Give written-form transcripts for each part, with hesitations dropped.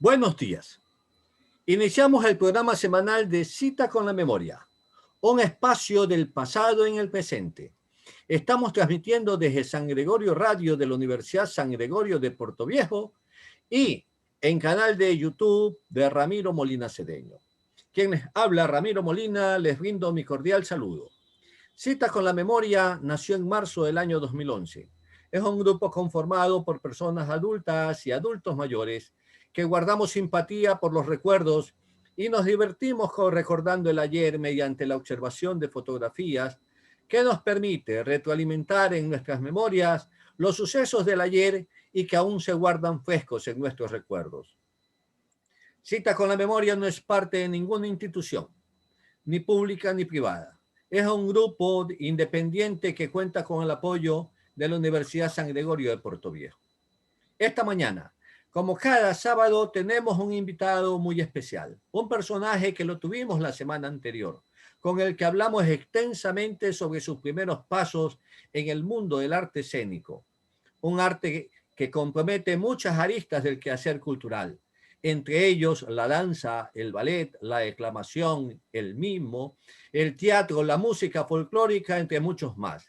Buenos días. Iniciamos el programa semanal de Cita con la Memoria, un espacio del pasado en el presente. Estamos transmitiendo desde San Gregorio Radio de la Universidad San Gregorio de Portoviejo y en canal de YouTube de Ramiro Molina Cedeño. Quien les habla, Ramiro Molina, les brindo mi cordial saludo. Cita con la Memoria nació en marzo del año 2011. Es un grupo conformado por personas adultas y adultos mayores que guardamos simpatía por los recuerdos y nos divertimos recordando el ayer mediante la observación de fotografías que nos permite retroalimentar en nuestras memorias los sucesos del ayer y que aún se guardan frescos en nuestros recuerdos. Cita con la Memoria no es parte de ninguna institución, ni pública ni privada. Es un grupo independiente que cuenta con el apoyo de la Universidad San Gregorio de Portoviejo. Esta mañana, como cada sábado, tenemos un invitado muy especial, un personaje que lo tuvimos la semana anterior, con el que hablamos extensamente sobre sus primeros pasos en el mundo del arte escénico, un arte que compromete muchas aristas del quehacer cultural, entre ellos la danza, el ballet, la declamación, el mimo, el teatro, la música folclórica, entre muchos más.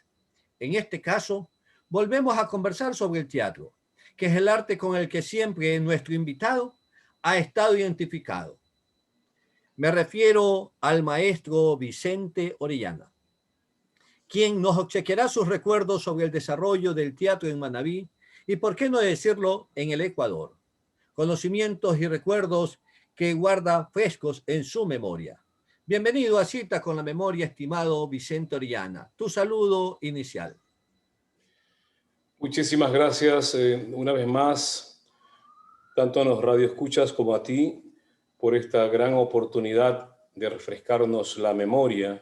En este caso, volvemos a conversar sobre el teatro, que es el arte con el que siempre nuestro invitado ha estado identificado. Me refiero al maestro Vicente Orellana, quien nos obsequiará sus recuerdos sobre el desarrollo del teatro en Manabí y, por qué no decirlo, en el Ecuador. Conocimientos y recuerdos que guarda frescos en su memoria. Bienvenido a Cita con la Memoria, estimado Vicente Orellana. Tu saludo inicial. Muchísimas gracias una vez más, tanto a los radioescuchas como a ti, por esta gran oportunidad de refrescarnos la memoria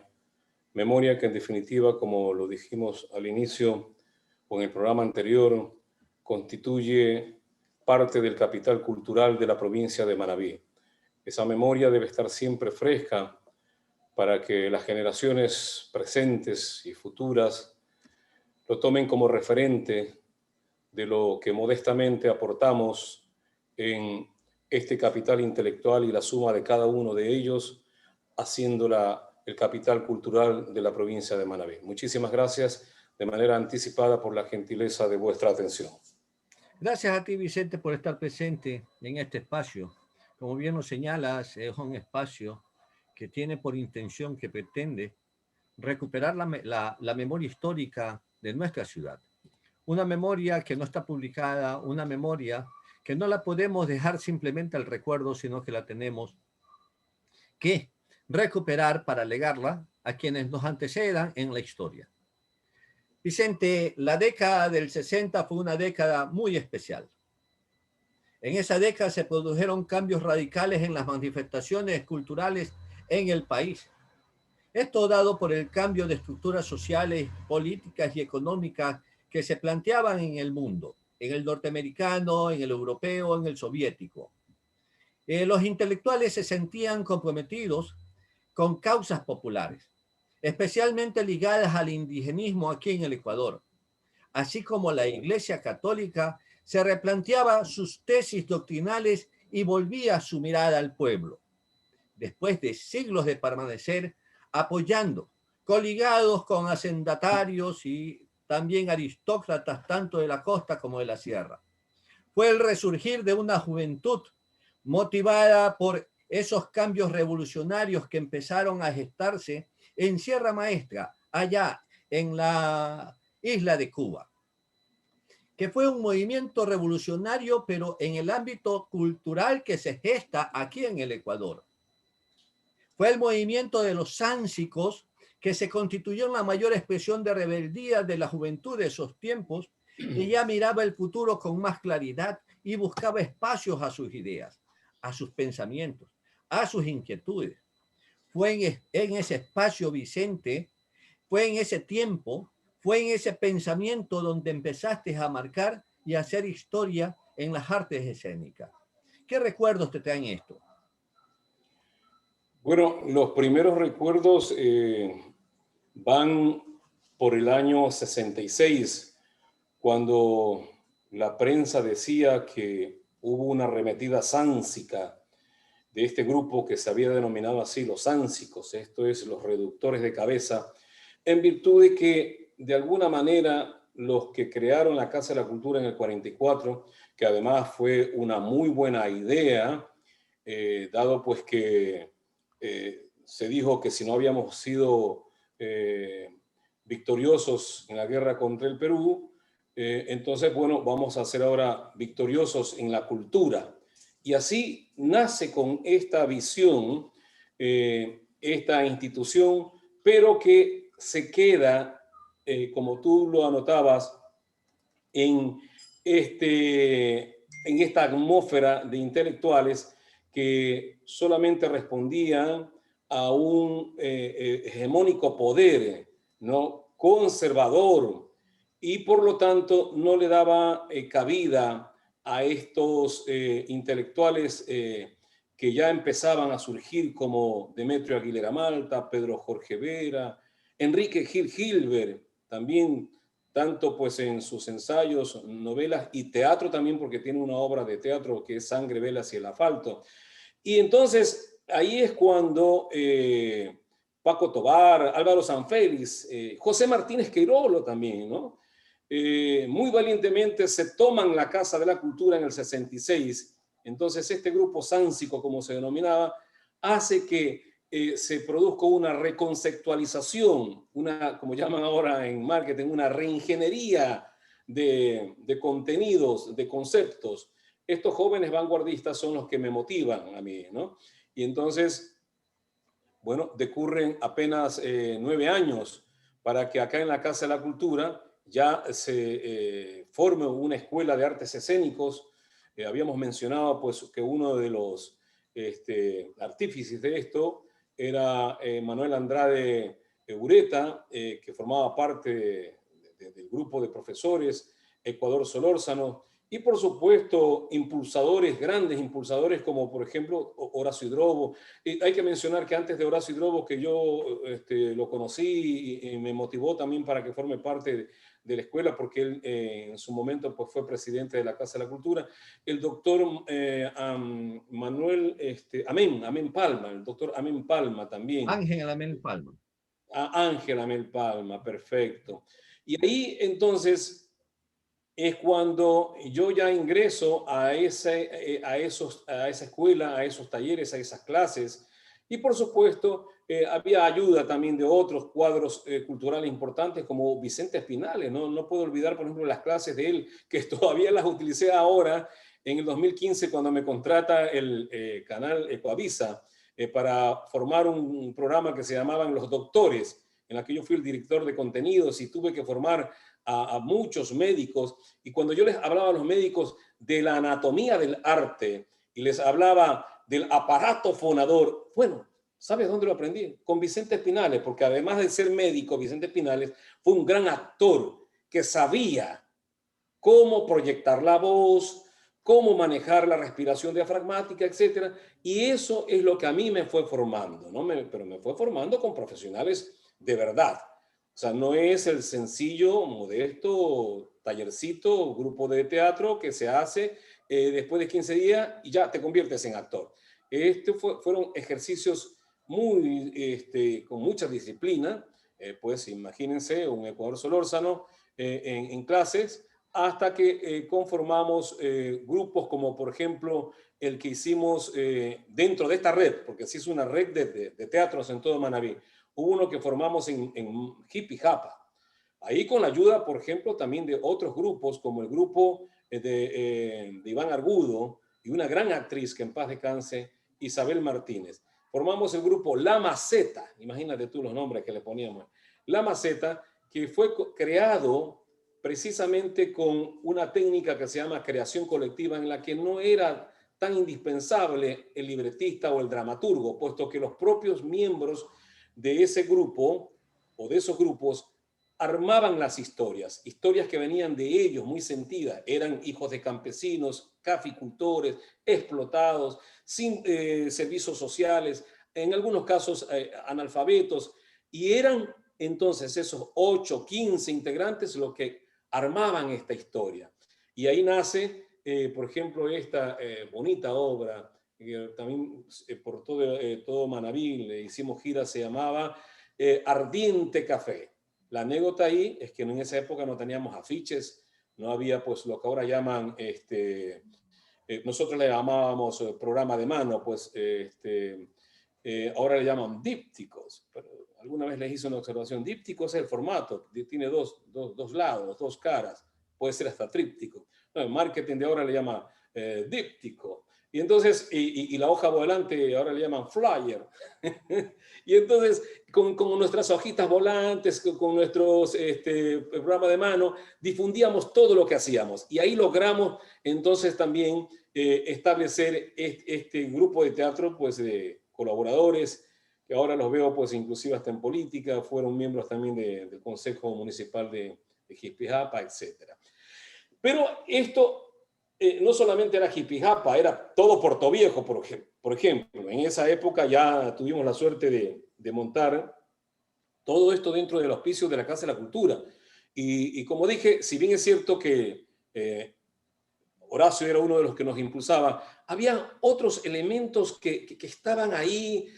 que en definitiva, como lo dijimos al inicio o en el programa anterior, constituye parte del capital cultural de la provincia de Manabí. Esa memoria debe estar siempre fresca para que las generaciones presentes y futuras lo tomen como referente de lo que modestamente aportamos en este capital intelectual y la suma de cada uno de ellos, haciéndola el capital cultural de la provincia de Manabí. Muchísimas gracias de manera anticipada por la gentileza de vuestra atención. Gracias a ti, Vicente, por estar presente en este espacio. Como bien nos señalas, es un espacio que tiene por intención, que pretende recuperar la memoria histórica de nuestra ciudad. Una memoria que no está publicada, una memoria que no la podemos dejar simplemente al recuerdo, sino que la tenemos que recuperar para legarla a quienes nos antecedan en la historia. Vicente, la década del 60 fue una década muy especial. En esa década se produjeron cambios radicales en las manifestaciones culturales en el país. Esto dado por el cambio de estructuras sociales, políticas y económicas que se planteaban en el mundo, en el norteamericano, en el europeo, en el soviético. Los intelectuales se sentían comprometidos con causas populares, especialmente ligadas al indigenismo aquí en el Ecuador, así como la Iglesia Católica se replanteaba sus tesis doctrinales y volvía su mirada al pueblo. Después de siglos de permanecer apoyando, coligados con hacendatarios y también aristócratas tanto de la costa como de la sierra. Fue el resurgir de una juventud motivada por esos cambios revolucionarios que empezaron a gestarse en Sierra Maestra, allá en la isla de Cuba, que fue un movimiento revolucionario, pero en el ámbito cultural que se gesta aquí en el Ecuador. Fue el movimiento de los sánsicos que se constituyó en la mayor expresión de rebeldía de la juventud de esos tiempos, que ya miraba el futuro con más claridad y buscaba espacios a sus ideas, a sus pensamientos, a sus inquietudes. Fue en ese espacio, Vicente, fue en ese tiempo, fue en ese pensamiento donde empezaste a marcar y a hacer historia en las artes escénicas. ¿Qué recuerdos te traen esto? Bueno, los primeros recuerdos van por el año 66, cuando la prensa decía que hubo una arremetida sánsica de este grupo que se había denominado así los sánsicos, esto es, los reductores de cabeza, en virtud de que de alguna manera los que crearon la Casa de la Cultura en el 44, que además fue una muy buena idea, dado pues que se dijo que si no habíamos sido victoriosos en la guerra contra el Perú, entonces, bueno, vamos a ser ahora victoriosos en la cultura. Y así nace con esta visión, esta institución, pero que se queda, como tú lo anotabas, en, en esta atmósfera de intelectuales que solamente respondían a un hegemónico poder, ¿no?, conservador, y por lo tanto no le daba cabida a estos intelectuales que ya empezaban a surgir como Demetrio Aguilera Malta, Pedro Jorge Vera, Enrique Gil Gilbert, también tanto pues en sus ensayos, novelas y teatro también, porque tiene una obra de teatro que es Sangre, Velas y el Asfalto. Y entonces ahí es cuando Paco Tobar, Álvaro Sanfélix, José Martínez Queirolo también, ¿no? Muy valientemente se toman la Casa de la Cultura en el 66. Entonces este grupo sánsico, como se denominaba, hace que se produzca una reconceptualización, una, como llaman ahora en marketing, una reingeniería de contenidos, de conceptos. Estos jóvenes vanguardistas son los que me motivan a mí, ¿no? Y entonces, bueno, decurren apenas 9 años para que acá en la Casa de la Cultura ya se forme una escuela de artes escénicos. Habíamos mencionado pues que uno de los artífices de esto era Manuel Andrade Ureta, que formaba parte del grupo de profesores, Ecuador Solórzano, y por supuesto impulsadores, grandes impulsadores como por ejemplo Horacio Hidrobo. Y hay que mencionar que antes de Horacio Hidrobo, que yo lo conocí y me motivó también para que forme parte de la escuela, porque él en su momento pues, fue presidente de la Casa de la Cultura, el doctor Manuel Amén Palma, el doctor Amén Palma también. Ángel Amén Palma. Ángel Amén Palma, perfecto. Y ahí entonces es cuando yo ya ingreso a esa escuela, a esos talleres, a esas clases. Y por supuesto, había ayuda también de otros cuadros culturales importantes como Vicente Espinales. No puedo olvidar, por ejemplo, las clases de él, que todavía las utilicé ahora en el 2015 cuando me contrata el canal Ecoavisa para formar un programa que se llamaban Los Doctores, en la que yo fui el director de contenidos y tuve que formar a muchos médicos, y cuando yo les hablaba a los médicos de la anatomía del arte y les hablaba del aparato fonador, bueno, ¿sabes dónde lo aprendí? Con Vicente Espinales, porque además de ser médico, Vicente Espinales fue un gran actor que sabía cómo proyectar la voz, cómo manejar la respiración diafragmática, etcétera, y eso es lo que a mí me fue formando, ¿no? Pero me fue formando con profesionales de verdad. O sea, no es el sencillo, modesto, tallercito, grupo de teatro que se hace después de 15 días y ya te conviertes en actor. Fueron ejercicios con mucha disciplina, pues imagínense un Ecuador Solórzano en clases, hasta que conformamos grupos como por ejemplo el que hicimos dentro de esta red, porque se hizo una red de teatros en todo Manabí. Hubo uno que formamos en Hippie Japa. Ahí con la ayuda, por ejemplo, también de otros grupos, como el grupo de Iván Argudo y una gran actriz que en paz descanse, Isabel Martínez. Formamos el grupo La Maceta, imagínate tú los nombres que le poníamos. La Maceta, que fue creado precisamente con una técnica que se llama creación colectiva, en la que no era tan indispensable el libretista o el dramaturgo, puesto que los propios miembros de ese grupo o de esos grupos armaban las historias, historias que venían de ellos, muy sentidas. Eran hijos de campesinos, caficultores, explotados, sin servicios sociales, en algunos casos analfabetos, y eran entonces esos 8, 15 integrantes los que armaban esta historia. Y ahí nace por ejemplo, esta bonita obra, también por todo Manabí le hicimos gira, se llamaba Ardiente Café. La anécdota ahí es que en esa época no teníamos afiches, no había pues lo que ahora llaman, nosotros le llamábamos programa de mano, pues ahora le llaman dípticos, pero alguna vez les hice una observación. Dípticos es el formato, tiene dos lados, dos caras, puede ser hasta tríptico. No, el marketing de ahora le llama díptico. Y entonces, y la hoja volante ahora le llaman flyer. Y entonces, con nuestras hojitas volantes, con nuestros programa de mano, difundíamos todo lo que hacíamos. Y ahí logramos entonces también establecer este grupo de teatro, pues de colaboradores, que ahora los veo pues inclusive hasta en política, fueron miembros también del Consejo Municipal de Jipijapa, etc. Pero esto no solamente era Jipijapa, era todo Puerto Viejo, por ejemplo. En esa época ya tuvimos la suerte de montar todo esto dentro del auspicio de la Casa de la Cultura. Y como dije, si bien es cierto que Horacio era uno de los que nos impulsaba, había otros elementos que estaban ahí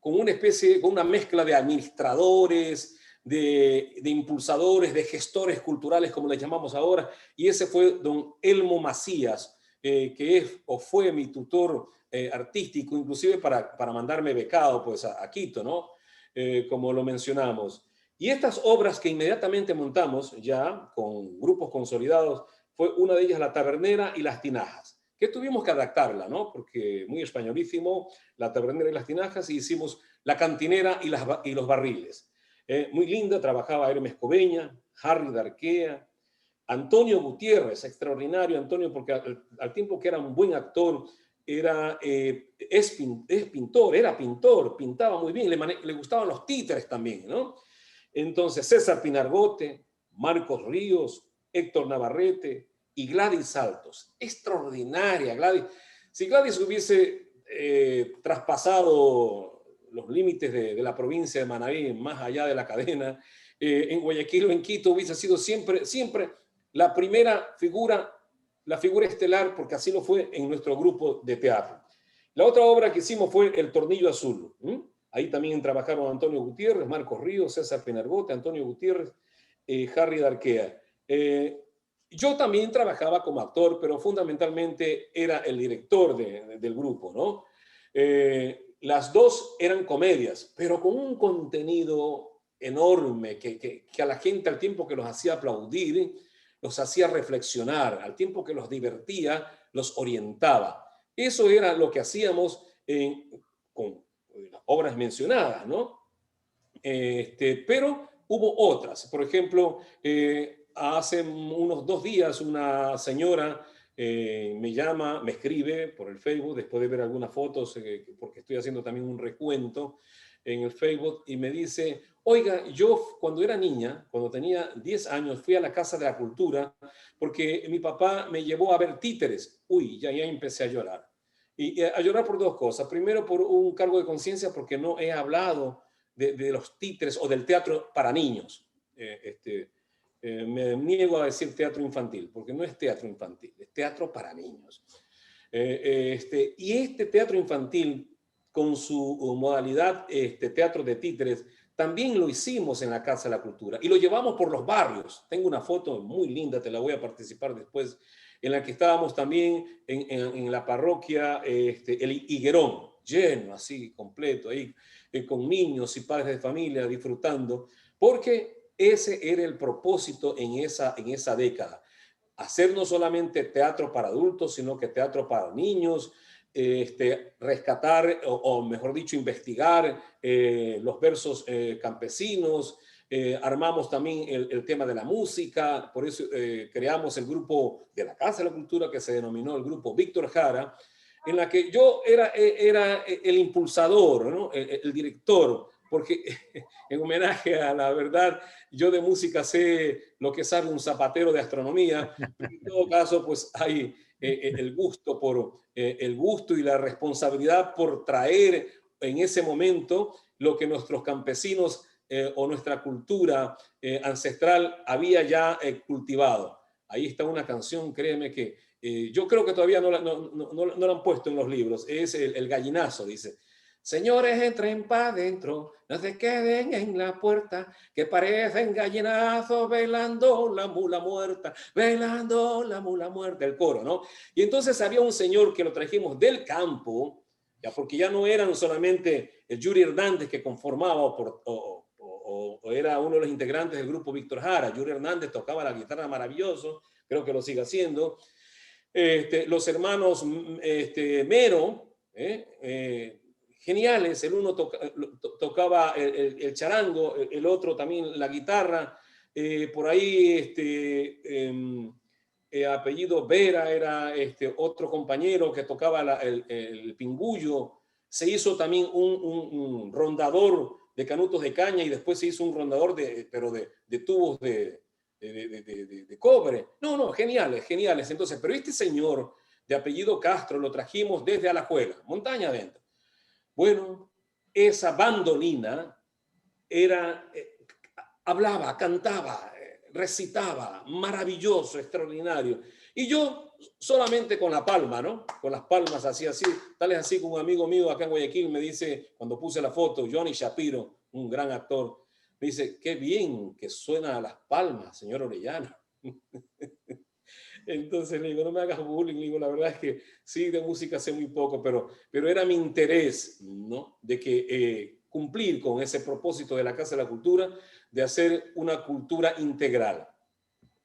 con una especie, con una mezcla de administradores, de impulsadores, de gestores culturales, como les llamamos ahora, y ese fue don Elmo Macías, que es o fue mi tutor artístico, inclusive para mandarme becado pues, a Quito, ¿no? Como lo mencionamos. Y estas obras que inmediatamente montamos ya con grupos consolidados, fue una de ellas La Tabernera y Las Tinajas, que tuvimos que adaptarla, ¿no? Porque muy españolísimo, La Tabernera y Las Tinajas, y hicimos La Cantinera y los Barriles. Muy linda, trabajaba Hermes Cobeña, Harry Darquea, Antonio Gutiérrez, extraordinario Antonio, porque al tiempo que era un buen actor, es pintor, era pintor, pintaba muy bien, le gustaban los títeres también, ¿no? Entonces, César Pinargote, Marcos Ríos, Héctor Navarrete y Gladys Saltos. Extraordinaria, Gladys. Si Gladys hubiese traspasado los límites de la provincia de Manabí, más allá de la cadena, en Guayaquil o en Quito, hubiese sido siempre la primera figura, la figura estelar, porque así lo fue en nuestro grupo de teatro. La otra obra que hicimos fue El Tornillo Azul. Ahí también trabajaron Antonio Gutiérrez, Marcos Ríos, César Penargote, Antonio Gutiérrez, Harry Darquea. Yo también trabajaba como actor, pero fundamentalmente era el director del grupo, ¿no? Las dos eran comedias, pero con un contenido enorme que a la gente al tiempo que los hacía aplaudir, los hacía reflexionar, al tiempo que los divertía, los orientaba. Eso era lo que hacíamos con las obras mencionadas, ¿no? Pero hubo otras. Por ejemplo, hace unos 2 días una señora me escribe por el Facebook, después de ver algunas fotos, porque estoy haciendo también un recuento en el Facebook, y me dice, oiga, yo cuando era niña, cuando tenía 10 años, fui a la Casa de la Cultura porque mi papá me llevó a ver títeres. Uy, ya empecé a llorar. Y a llorar por 2 cosas. Primero, por un cargo de conciencia, porque no he hablado de los títeres o del teatro para niños. Me niego a decir teatro infantil, porque no es teatro infantil, es teatro para niños. Y este teatro infantil, con su modalidad teatro de títeres, también lo hicimos en la Casa de la Cultura y lo llevamos por los barrios. Tengo una foto muy linda, te la voy a participar después, en la que estábamos también en la parroquia El Higuerón, lleno, así, completo, ahí, con niños y padres de familia disfrutando, porque ese era el propósito en esa década. Hacer no solamente teatro para adultos, sino que teatro para niños, rescatar, o mejor dicho, investigar los versos campesinos. Armamos también el tema de la música, por eso creamos el grupo de la Casa de la Cultura, que se denominó el grupo Víctor Jara, en la que yo era el impulsador, ¿no? el director, porque en homenaje a la verdad, yo de música sé lo que sabe un zapatero de astronomía, pero en todo caso, pues hay el gusto y la responsabilidad por traer en ese momento lo que nuestros campesinos o nuestra cultura ancestral había ya cultivado. ahí está una canción, créeme que yo creo que todavía no la han puesto en los libros, es el gallinazo, dice. Señores, entren para adentro, no se queden en la puerta, que parecen gallinazos velando la mula muerta, velando la mula muerta, el coro, ¿no? Y entonces había un señor que lo trajimos del campo, ya porque ya no eran solamente el Yuri Hernández que conformaba o era uno de los integrantes del grupo Víctor Jara. Yuri Hernández tocaba la guitarra maravilloso, creo que lo sigue haciendo. Los hermanos Mero, geniales, el uno tocaba el charango, el otro también la guitarra, por ahí apellido Vera era otro compañero que tocaba el pingullo, se hizo también un rondador de canutos de caña y después se hizo un rondador pero de tubos de cobre. No, geniales, geniales. Entonces, pero este señor de apellido Castro lo trajimos desde Alajuela, montaña adentro. Bueno, esa bandolina hablaba, cantaba, recitaba, maravilloso, extraordinario. Y yo solamente con la palma, ¿no? Con las palmas así, tal es así que un amigo mío acá en Guayaquil me dice, cuando puse la foto, Johnny Shapiro, un gran actor, me dice, qué bien que suena a las palmas, señor Orellana. Entonces le digo, no me hagas bullying, le digo, la verdad es que sí, de música sé muy poco, pero era mi interés, ¿no? De que cumplir con ese propósito de la Casa de la Cultura, de hacer una cultura integral.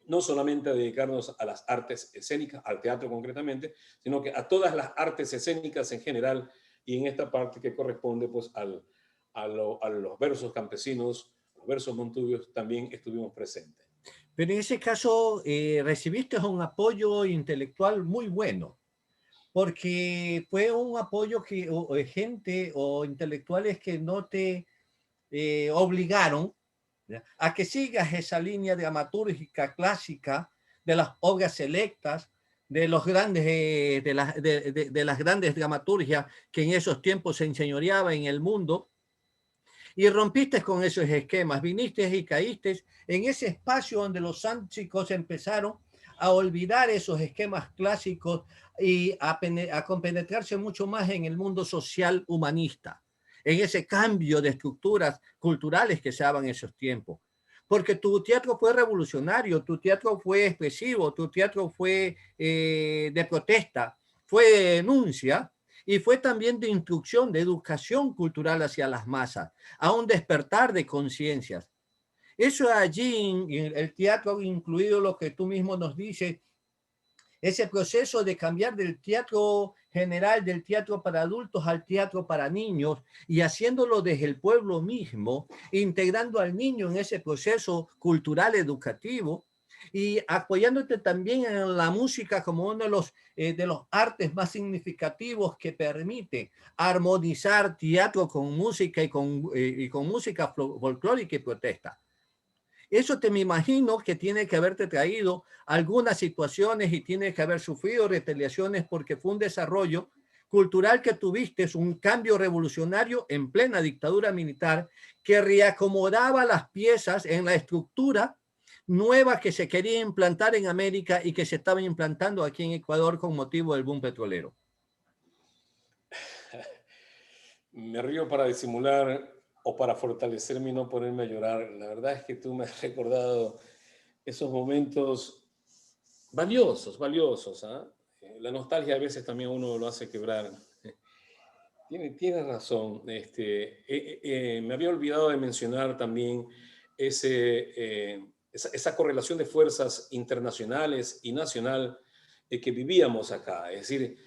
No solamente a dedicarnos a las artes escénicas, al teatro concretamente, sino que a todas las artes escénicas en general y en esta parte que corresponde pues a los versos campesinos, los versos montubios, también estuvimos presentes. Pero en ese caso recibiste un apoyo intelectual muy bueno, porque fue un apoyo que gente o intelectuales que no te obligaron, ¿ya?, a que sigas esa línea dramatúrgica clásica de las obras selectas, de los grandes, de las grandes dramaturgias que en esos tiempos se enseñoreaba en el mundo, y rompiste con esos esquemas, viniste y caíste en ese espacio donde los chicos empezaron a olvidar esos esquemas clásicos y a compenetrarse mucho más en el mundo social humanista, en ese cambio de estructuras culturales que se daban en esos tiempos. Porque tu teatro fue revolucionario, tu teatro fue expresivo, tu teatro fue de protesta, fue de denuncia, y fue también de instrucción, de educación cultural hacia las masas, a un despertar de conciencias. Eso allí, el teatro, incluido lo que tú mismo nos dices, ese proceso de cambiar del teatro general, del teatro para adultos al teatro para niños, y haciéndolo desde el pueblo mismo, integrando al niño en ese proceso cultural educativo, y apoyándote también en la música como uno de los artes más significativos que permite armonizar teatro con música y con música folclórica y protesta. Eso me imagino que tiene que haberte traído algunas situaciones y tiene que haber sufrido retaliaciones porque fue un desarrollo cultural que tuviste, es un cambio revolucionario en plena dictadura militar que reacomodaba las piezas en la estructura nueva que se quería implantar en América y que se estaba implantando aquí en Ecuador con motivo del boom petrolero. Me río para disimular o para fortalecerme y no ponerme a llorar. La verdad es que tú me has recordado esos momentos valiosos, valiosos. La nostalgia a veces también uno lo hace quebrar. Tienes razón. Me había olvidado de mencionar también esa correlación de fuerzas internacionales y nacional que vivíamos acá. Es decir,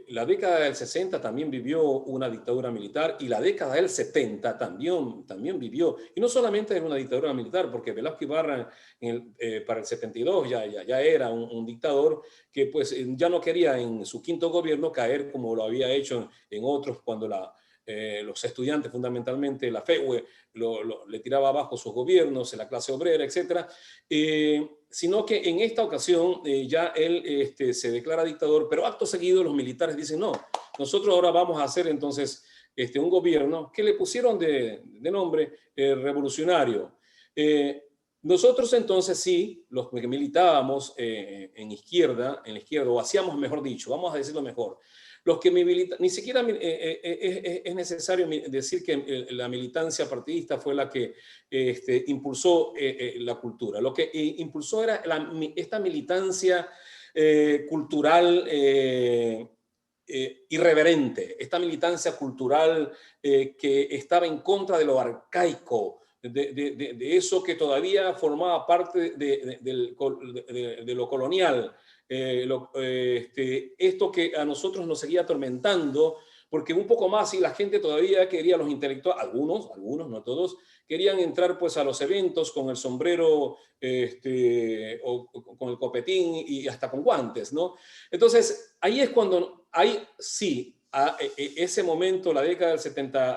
la década del 60 también vivió una dictadura militar y la década del 70 también vivió. Y no solamente era una dictadura militar, porque Velasco Ibarra para el 72 ya era un dictador que pues ya no quería en su quinto gobierno caer como lo había hecho en otros cuando los estudiantes, fundamentalmente la FEUE, le tiraba abajo sus gobiernos, la clase obrera, etc. Sino que en esta ocasión ya él se declara dictador, pero acto seguido los militares dicen, no, nosotros ahora vamos a hacer entonces un gobierno que le pusieron de nombre revolucionario. Nosotros entonces sí, los que militábamos en la izquierda, o hacíamos, mejor dicho, vamos a decirlo mejor, los que militan, ni siquiera es necesario decir que la militancia partidista fue la que impulsó la cultura. Lo que impulsó era esta militancia cultural irreverente, esta militancia cultural que estaba en contra de lo arcaico, de eso que todavía formaba parte de lo colonial, esto que a nosotros nos seguía atormentando, porque un poco más y la gente todavía quería, los intelectuales, algunos, no todos, querían entrar pues a los eventos con el sombrero o con el copetín y hasta con guantes, ¿no? Entonces, ahí es cuando, ahí sí, ese momento, la década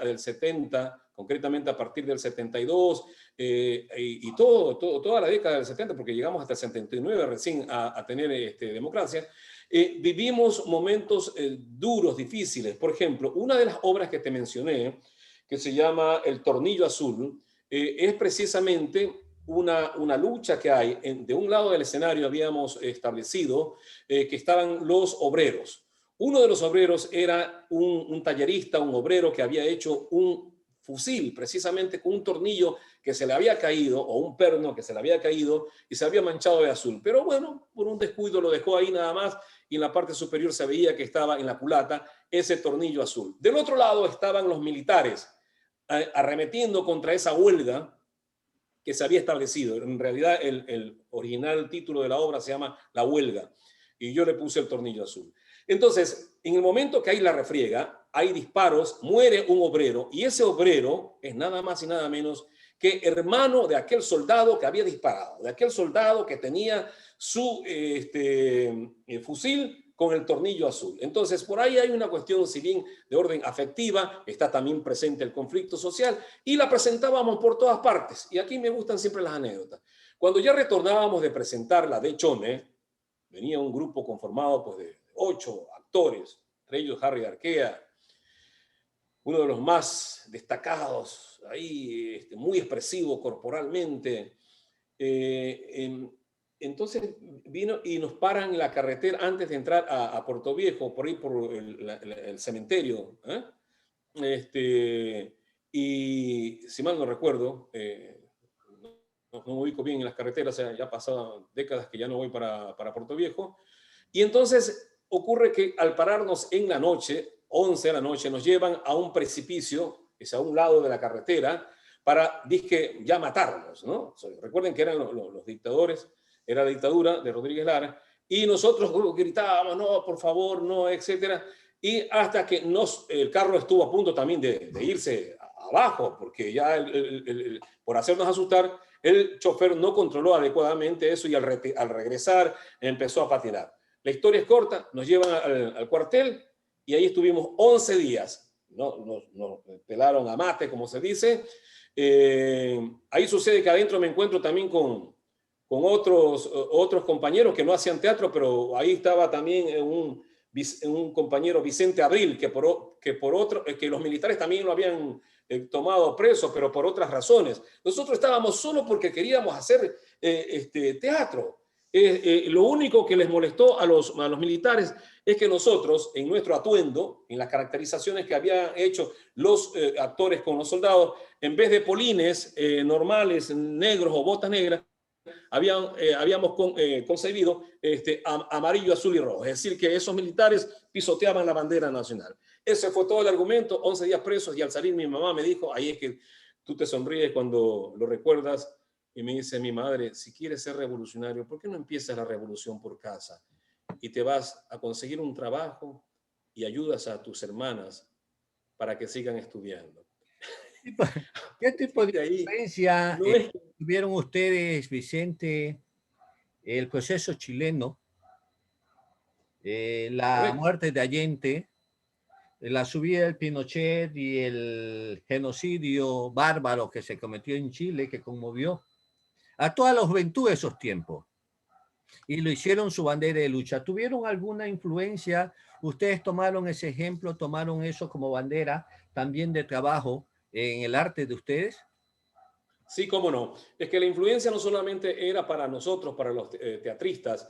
del 70 concretamente a partir del 72 y toda la década del 70, porque llegamos hasta el 79 recién a tener democracia, vivimos momentos duros, difíciles. Por ejemplo, una de las obras que te mencioné, que se llama El Tornillo Azul, es precisamente una lucha que hay. De un lado del escenario habíamos establecido que estaban los obreros. Uno de los obreros era un tallerista, un obrero que había hecho un fusil, precisamente con un tornillo que se le había caído, o un perno que se le había caído y se había manchado de azul. Pero bueno, por un descuido lo dejó ahí nada más y en la parte superior se veía que estaba en la culata ese tornillo azul. Del otro lado estaban los militares arremetiendo contra esa huelga que se había establecido. En realidad el original título de la obra se llama La Huelga y yo le puse el tornillo azul. Entonces, en el momento que hay la refriega, hay disparos, muere un obrero y ese obrero es nada más y nada menos que hermano de aquel soldado que había disparado, de aquel soldado que tenía su fusil con el tornillo azul. Entonces, por ahí hay una cuestión, si bien de orden afectiva, está también presente el conflicto social y la presentábamos por todas partes. Y aquí me gustan siempre las anécdotas. Cuando ya retornábamos de presentar la de Chone, venía un grupo conformado pues, de 8 actores, entre ellos Harry Arquea, uno de los más destacados, ahí muy expresivo corporalmente. Entonces vino y nos paran en la carretera antes de entrar a Puerto Viejo, por ahí por el cementerio. Y si mal no recuerdo, no me ubico bien en las carreteras, ya pasaban décadas que ya no voy para Puerto Viejo. Y entonces ocurre que al pararnos en la noche, 11 de la noche, nos llevan a un precipicio, que es a un lado de la carretera, para, dizque, ya matarnos, ¿no? O sea, recuerden que eran los dictadores, era la dictadura de Rodríguez Lara, y nosotros gritábamos, no, por favor, no, etcétera, y hasta que el carro estuvo a punto también de irse abajo, porque ya por hacernos asustar, el chofer no controló adecuadamente eso y al regresar empezó a patinar. La historia es corta, nos llevan al cuartel y ahí estuvimos 11 días. Nos pelaron a mate, como se dice. Ahí sucede que adentro me encuentro también con otros compañeros que no hacían teatro, pero ahí estaba también un compañero, Vicente Abril, que los militares también lo habían tomado preso, pero por otras razones. Nosotros estábamos solo porque queríamos hacer teatro. Lo único que les molestó a los militares es que nosotros, en nuestro atuendo, en las caracterizaciones que habían hecho los actores con los soldados, en vez de polines normales, negros o botas negras, habíamos concebido amarillo, azul y rojo. Es decir, que esos militares pisoteaban la bandera nacional. Ese fue todo el argumento, 11 días presos, y al salir mi mamá me dijo, ahí es que tú te sonríes cuando lo recuerdas, y me dice mi madre, si quieres ser revolucionario, ¿por qué no empiezas la revolución por casa? Y te vas a conseguir un trabajo y ayudas a tus hermanas para que sigan estudiando. ¿Qué tipo de ahí, influencia no es... tuvieron ustedes, Vicente, el proceso chileno, la Correcto. muerte de Allende, la subida del Pinochet y el genocidio bárbaro que se cometió en Chile, que conmovió a toda la juventud de esos tiempos? Y lo hicieron su bandera de lucha. ¿Tuvieron alguna influencia? ¿Ustedes tomaron ese ejemplo, tomaron eso como bandera también de trabajo en el arte de ustedes? Sí, cómo no. Es que la influencia no solamente era para nosotros, para los teatristas,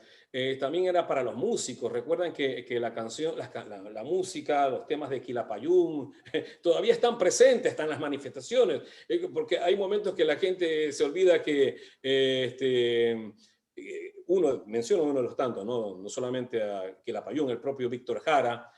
también era para los músicos. Recuerdan que la canción, la música, los temas de Quilapayún, todavía están presentes, están en las manifestaciones, porque hay momentos que la gente se olvida que uno, menciono uno de los tantos, no solamente a Quilapayún, el propio Víctor Jara,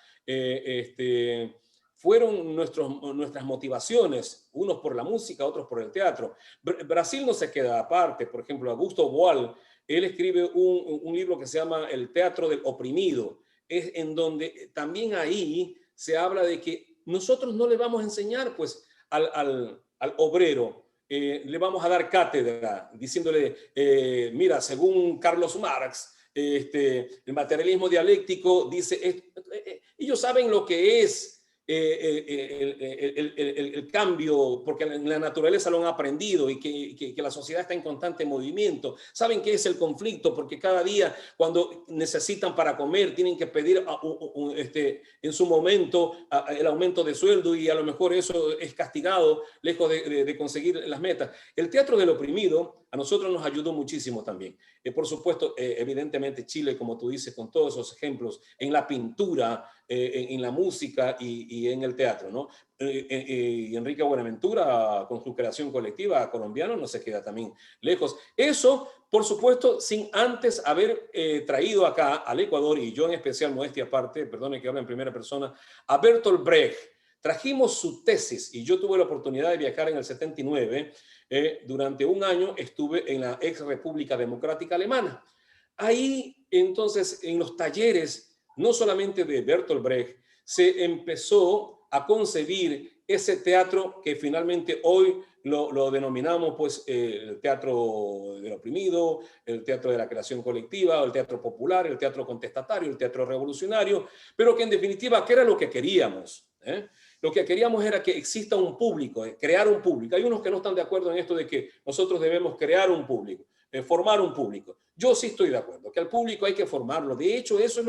fueron nuestras motivaciones, unos por la música, otros por el teatro. Brasil no se queda aparte. Por ejemplo, Augusto Boal, él escribe un libro que se llama El teatro del oprimido, es en donde también ahí se habla de que nosotros no le vamos a enseñar pues al obrero, le vamos a dar cátedra, diciéndole, mira, según Carlos Marx, el materialismo dialéctico dice, ellos saben lo que es el cambio, porque en la naturaleza lo han aprendido y que la sociedad está en constante movimiento. Saben qué es el conflicto, porque cada día cuando necesitan para comer tienen que pedir en su momento el aumento de sueldo y a lo mejor eso es castigado lejos de conseguir las metas. El teatro del oprimido a nosotros nos ayudó muchísimo también. Por supuesto, evidentemente Chile, como tú dices, con todos esos ejemplos, en la pintura, en la música y en el teatro, ¿no? Y Enrique Buenaventura, con su creación colectiva colombiano, no se queda también lejos. Eso, por supuesto, sin antes haber traído acá al Ecuador, y yo en especial, modestia aparte, perdone que hable en primera persona, a Bertolt Brecht. Trajimos su tesis y yo tuve la oportunidad de viajar en el 79. Durante un año estuve en la ex República Democrática Alemana. Ahí, entonces, en los talleres, no solamente de Bertolt Brecht, se empezó a concebir ese teatro que finalmente hoy lo denominamos pues el teatro del oprimido, el teatro de la creación colectiva, el teatro popular, el teatro contestatario, el teatro revolucionario, pero que en definitiva, ¿qué era lo que queríamos? Lo que queríamos era que exista un público, crear un público. Hay unos que no están de acuerdo en esto de que nosotros debemos crear un público, formar un público. Yo sí estoy de acuerdo, que al público hay que formarlo. De hecho, eso es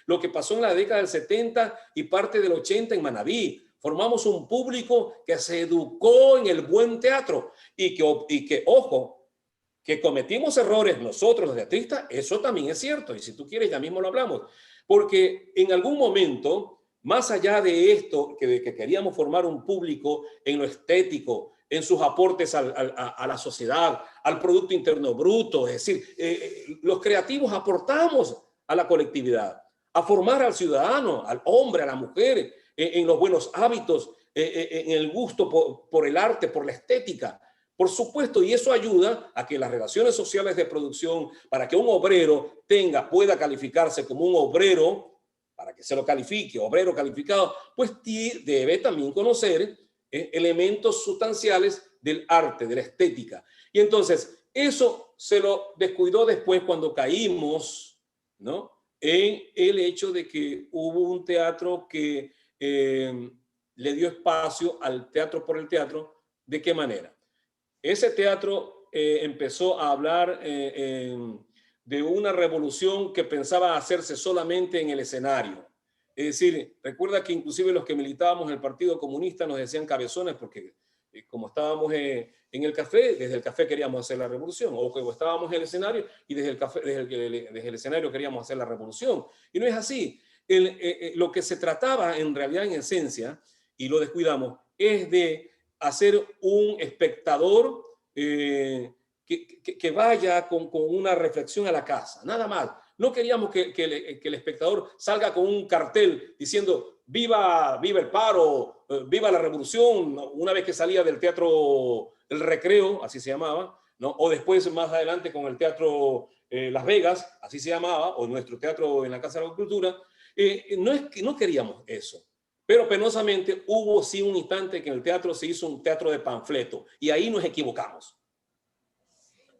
lo que pasó en la década del 70 y parte del 80 en Manabí. Formamos un público que se educó en el buen teatro y que ojo, que cometimos errores nosotros los teatristas, eso también es cierto. Y si tú quieres, ya mismo lo hablamos. Porque en algún momento, más allá de esto, de que queríamos formar un público en lo estético, en sus aportes a la sociedad, al Producto Interno Bruto, es decir, los creativos aportamos a la colectividad, a formar al ciudadano, al hombre, a la mujer, en los buenos hábitos, en el gusto por el arte, por la estética. Por supuesto, y eso ayuda a que las relaciones sociales de producción, para que un obrero pueda calificarse como un obrero, para que se lo califique, obrero calificado, pues debe también conocer elementos sustanciales del arte, de la estética. Y entonces, eso se lo descuidó después cuando caímos, ¿no?, en el hecho de que hubo un teatro que le dio espacio al teatro por el teatro. ¿De qué manera? Ese teatro empezó a hablar de una revolución que pensaba hacerse solamente en el escenario. Es decir, recuerda que inclusive los que militábamos en el Partido Comunista nos decían cabezones porque como estábamos en el café, desde el café queríamos hacer la revolución, o que estábamos en el escenario y desde el, café, desde el escenario queríamos hacer la revolución. Y no es así. Lo que se trataba en realidad, en esencia, y lo descuidamos, es de hacer un espectador que vaya con una reflexión a la casa, nada más. No queríamos que el espectador salga con un cartel diciendo viva el paro, viva la revolución, una vez que salía del teatro El Recreo, así se llamaba, ¿no? O después más adelante con el teatro Las Vegas, así se llamaba, o nuestro teatro en la Casa de la Cultura. No queríamos eso. Pero penosamente hubo sí un instante que en el teatro se hizo un teatro de panfleto y ahí nos equivocamos.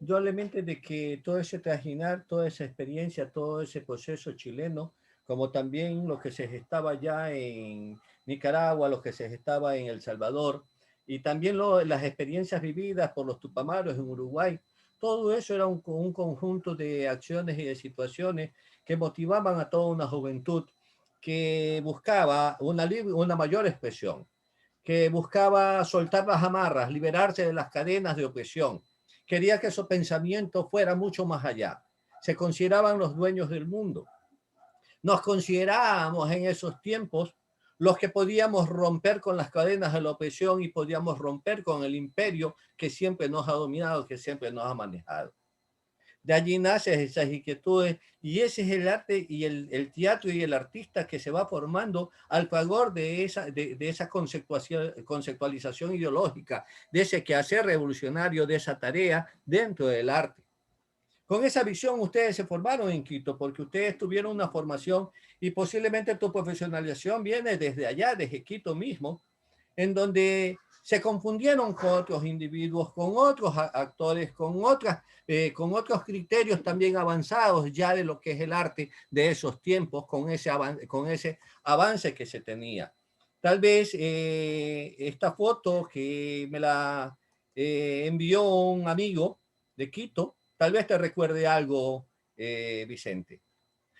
Indudablemente de que todo ese trajinar, toda esa experiencia, todo ese proceso chileno, como también lo que se gestaba ya en Nicaragua, lo que se gestaba en El Salvador, y también las experiencias vividas por los tupamaros en Uruguay, todo eso era un conjunto de acciones y de situaciones que motivaban a toda una juventud que buscaba una mayor expresión, que buscaba soltar las amarras, liberarse de las cadenas de opresión. Quería que su pensamiento fuera mucho más allá. Se consideraban los dueños del mundo. Nos considerábamos en esos tiempos los que podíamos romper con las cadenas de la opresión y podíamos romper con el imperio que siempre nos ha dominado, que siempre nos ha manejado. De allí nacen esas inquietudes y ese es el arte y el teatro y el artista que se va formando al favor de esa conceptualización ideológica, de ese quehacer revolucionario, de esa tarea dentro del arte. Con esa visión ustedes se formaron en Quito porque ustedes tuvieron una formación y posiblemente tu profesionalización viene desde allá, desde Quito mismo, en donde se confundieron con otros individuos, con otros actores, con otros criterios también avanzados ya de lo que es el arte de esos tiempos, con ese avance que se tenía. Tal vez esta foto que me la envió un amigo de Quito, tal vez te recuerde algo, Vicente.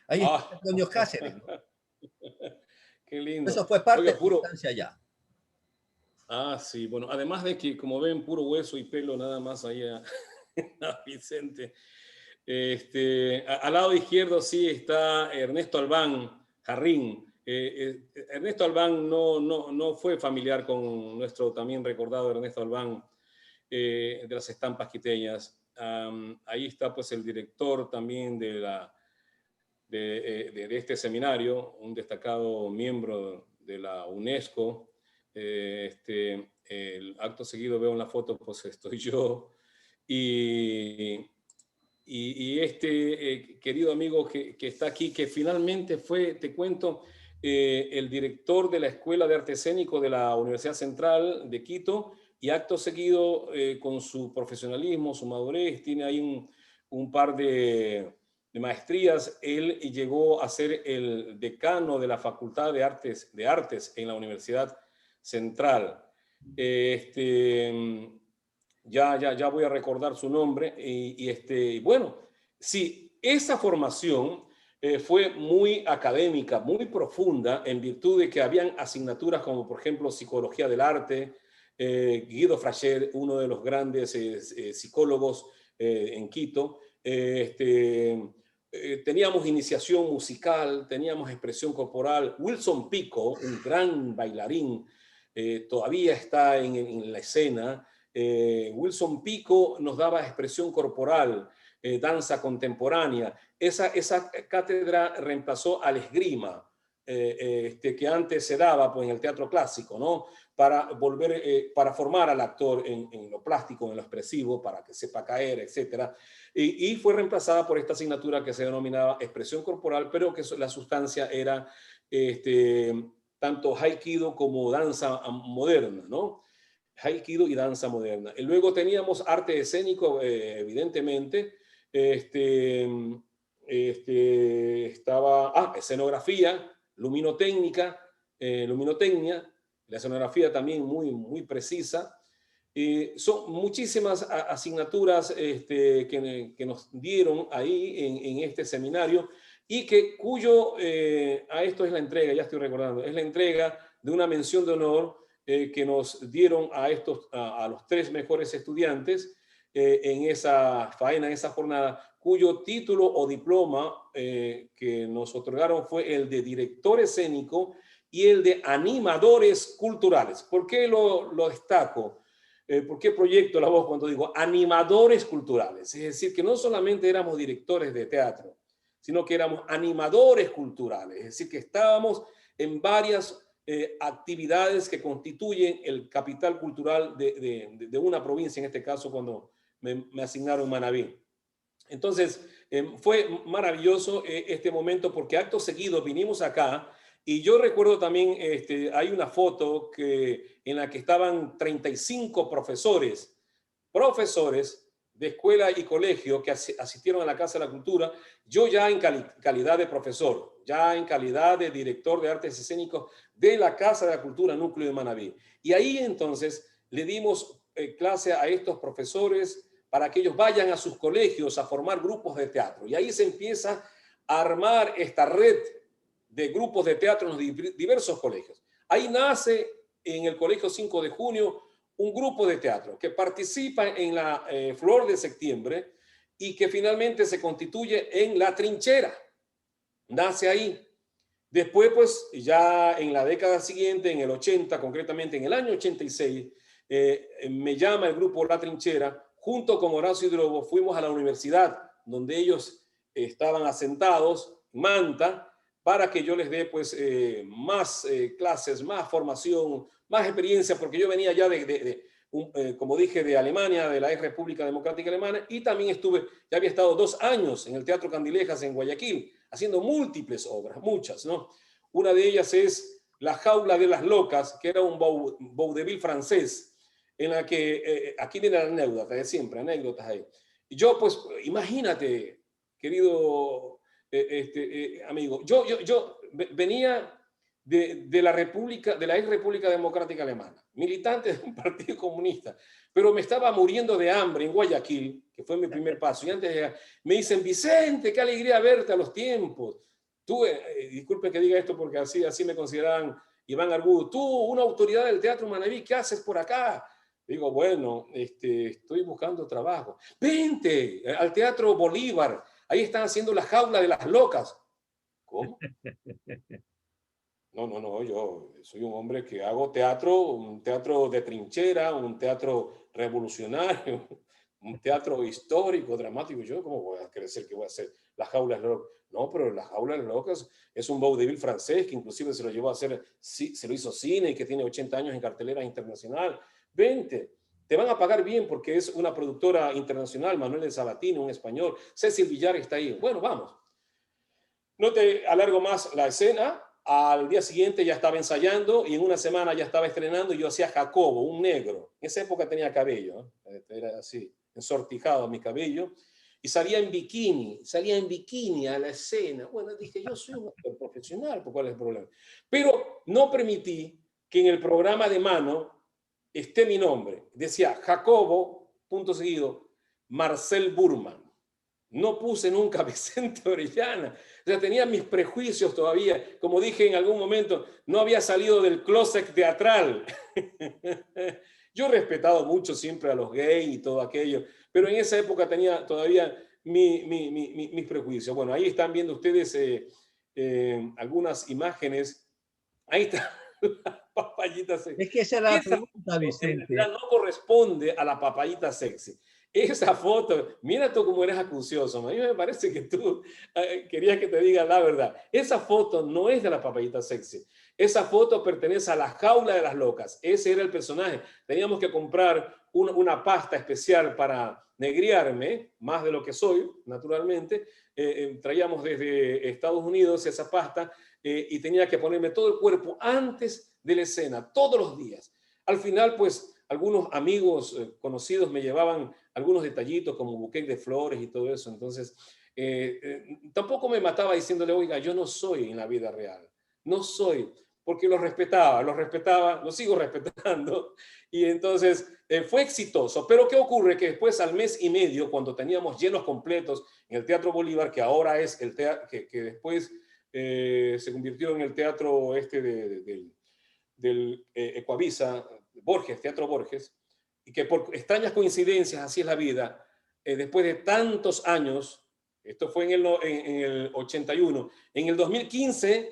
Ahí está Antonio Cáceres, ¿no? Qué lindo. Eso fue parte Oiga, de mi puro. instancia allá. Sí, bueno, además de que, como ven, puro hueso y pelo nada más ahí a Vicente. Al lado izquierdo sí está Ernesto Albán Jarrín. Ernesto Albán no fue familiar con nuestro también recordado Ernesto Albán de las estampas quiteñas. Ahí está pues el director también de este seminario, un destacado miembro de la UNESCO. El acto seguido veo en la foto, pues estoy yo. Y este querido amigo que está aquí, que finalmente fue, te cuento, el director de la Escuela de Arte Escénico de la Universidad Central de Quito, y acto seguido, con su profesionalismo, su madurez, tiene ahí un par de maestrías. Él llegó a ser el decano de la Facultad de Artes en la Universidad Central. Ya voy a recordar su nombre. Bueno, sí, esa formación fue muy académica, muy profunda, en virtud de que habían asignaturas como, por ejemplo, Psicología del Arte. Guido Fracher, uno de los grandes psicólogos en Quito. Teníamos iniciación musical, teníamos expresión corporal. Wilson Pico, un gran bailarín, todavía está en la escena. Wilson Pico nos daba expresión corporal, danza contemporánea. Esa cátedra reemplazó al esgrima, que antes se daba pues, en el teatro clásico, ¿no? Para formar al actor en lo plástico, en lo expresivo, para que sepa caer, etc. Y fue reemplazada por esta asignatura que se denominaba expresión corporal, pero que la sustancia era tanto Haikido como danza moderna, ¿no? Haikido y danza moderna. Y luego teníamos arte escénico, evidentemente. Estaba escenografía, luminotecnia, la escenografía también muy precisa. Son muchísimas asignaturas que nos dieron ahí en este seminario y a esto es la entrega, ya estoy recordando, es la entrega de una mención de honor que nos dieron a los 3 mejores estudiantes en esa faena, en esa jornada, cuyo título o diploma que nos otorgaron fue el de director escénico y el de animadores culturales. ¿Por qué lo destaco? ¿Por qué proyecto la voz cuando digo animadores culturales? Es decir, que no solamente éramos directores de teatro, sino que éramos animadores culturales. Es decir, que estábamos en varias actividades que constituyen el capital cultural de una provincia, en este caso cuando me asignaron Manabí. Entonces, fue maravilloso este momento porque acto seguido vinimos acá y yo recuerdo también, hay una foto en la que estaban 35 profesores de escuela y colegio que asistieron a la Casa de la Cultura, yo ya en calidad de profesor, ya en calidad de director de artes escénicos de la Casa de la Cultura Núcleo de Manabí. Y ahí entonces le dimos clase a estos profesores para que ellos vayan a sus colegios a formar grupos de teatro. Y ahí se empieza a armar esta red de grupos de teatro en los diversos colegios. Ahí nace en el Colegio 5 de Junio un grupo de teatro que participa en la Flor de Septiembre y que finalmente se constituye en La Trinchera. Nace ahí. Después, pues, ya en la década siguiente, en el 80, concretamente en el año 86, me llama el grupo La Trinchera, junto con Horacio Drobo, fuimos a la universidad donde ellos estaban asentados, Manta, para que yo les dé pues más clases, más formación, más experiencia, porque yo venía ya como dije, de Alemania, de la ex República Democrática Alemana, y también ya había estado 2 años en el Teatro Candilejas en Guayaquil, haciendo múltiples obras, muchas, ¿no? Una de ellas es La Jaula de las Locas, que era un vaudeville francés, en la que, aquí viene la anécdota de siempre, anécdotas ahí. Y yo, pues, imagínate, querido amigo, yo venía de la República, de la ex República Democrática Alemana, militante de un partido comunista, pero me estaba muriendo de hambre en Guayaquil, que fue mi primer paso, y antes de llegar, me dicen, Vicente, qué alegría verte a los tiempos. Tú, disculpe que diga esto porque así me consideraban Iván Argudo, tú, una autoridad del Teatro Manaví, ¿qué haces por acá? Digo, bueno, estoy buscando trabajo. Vente al Teatro Bolívar, ahí están haciendo La Jaula de las Locas. ¿Cómo? No, yo soy un hombre que hago teatro, un teatro de trinchera, un teatro revolucionario, un teatro histórico, dramático. Yo, ¿cómo voy a crecer que voy a hacer Las Jaulas Locas? No, pero Las Jaulas Locas es un vaudeville francés que inclusive se lo llevó a hacer, se lo hizo cine y que tiene 80 años en cartelera internacional. Vente, te van a pagar bien porque es una productora internacional, Manuel de Sabatini, un español. Cecil Villar está ahí. Bueno, vamos. No te alargo más la escena. Al día siguiente ya estaba ensayando y en una semana ya estaba estrenando y yo hacía Jacobo, un negro. En esa época tenía cabello, era así, ensortijado mi cabello. Y salía en bikini a la escena. Bueno, dije, yo soy un actor profesional, ¿cuál es el problema? Pero no permití que en el programa de mano esté mi nombre. Decía Jacobo, punto seguido, Marcel Burman. No puse nunca Vicente Orellana. O sea, tenía mis prejuicios todavía. Como dije en algún momento, no había salido del closet teatral. Yo he respetado mucho siempre a los gays y todo aquello, pero en esa época tenía todavía mis prejuicios. Bueno, ahí están viendo ustedes algunas imágenes. Ahí está la papayita sexy. Es que esa es la pregunta, Vicente. No corresponde a la papayita sexy. Esa foto, mira tú cómo eres acucioso. A mí me parece que tú querías que te diga la verdad. Esa foto no es de la papayita sexy. Esa foto pertenece a La Jaula de las Locas. Ese era el personaje. Teníamos que comprar una pasta especial para negriarme, más de lo que soy, naturalmente. Traíamos desde Estados Unidos esa pasta y tenía que ponerme todo el cuerpo antes de la escena, todos los días. Al final, pues, algunos amigos conocidos me llevaban algunos detallitos como buqué de flores y todo eso. Entonces, tampoco me mataba diciéndole, oiga, yo no soy en la vida real. No soy, porque los respetaba, lo sigo respetando. Y entonces fue exitoso. Pero ¿qué ocurre? Que después, al mes y medio, cuando teníamos llenos completos en el Teatro Bolívar, que ahora es el teatro, que después se convirtió en el teatro del Ecuavisa, Borges, Teatro Borges, y que por extrañas coincidencias, así es la vida, después de tantos años, esto fue en el 81, en el 2015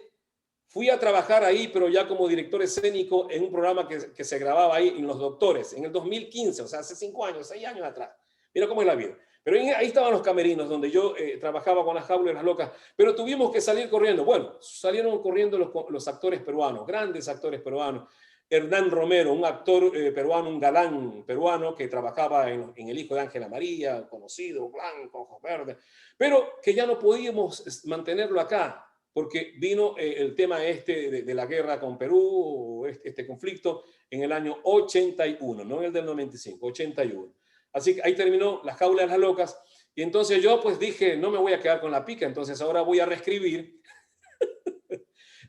fui a trabajar ahí, pero ya como director escénico en un programa que se grababa ahí en Los Doctores, en el 2015, o sea, hace 5 años, 6 años atrás. Mira cómo es la vida. Pero ahí estaban los camerinos donde yo trabajaba con La Jaula de las Locas, pero tuvimos que salir corriendo. Bueno, salieron corriendo los actores peruanos, grandes actores peruanos. Hernán Romero, un actor peruano, un galán peruano que trabajaba en El Hijo de Ángela María, conocido, blanco, ojos verdes, pero que ya no podíamos mantenerlo acá porque vino el tema de la guerra con Perú, este conflicto, en el año 81, no en el del 95, 81. Así que ahí terminó La Jaula de las Locas. Y entonces yo pues dije, no me voy a quedar con la pica, entonces ahora voy a reescribir.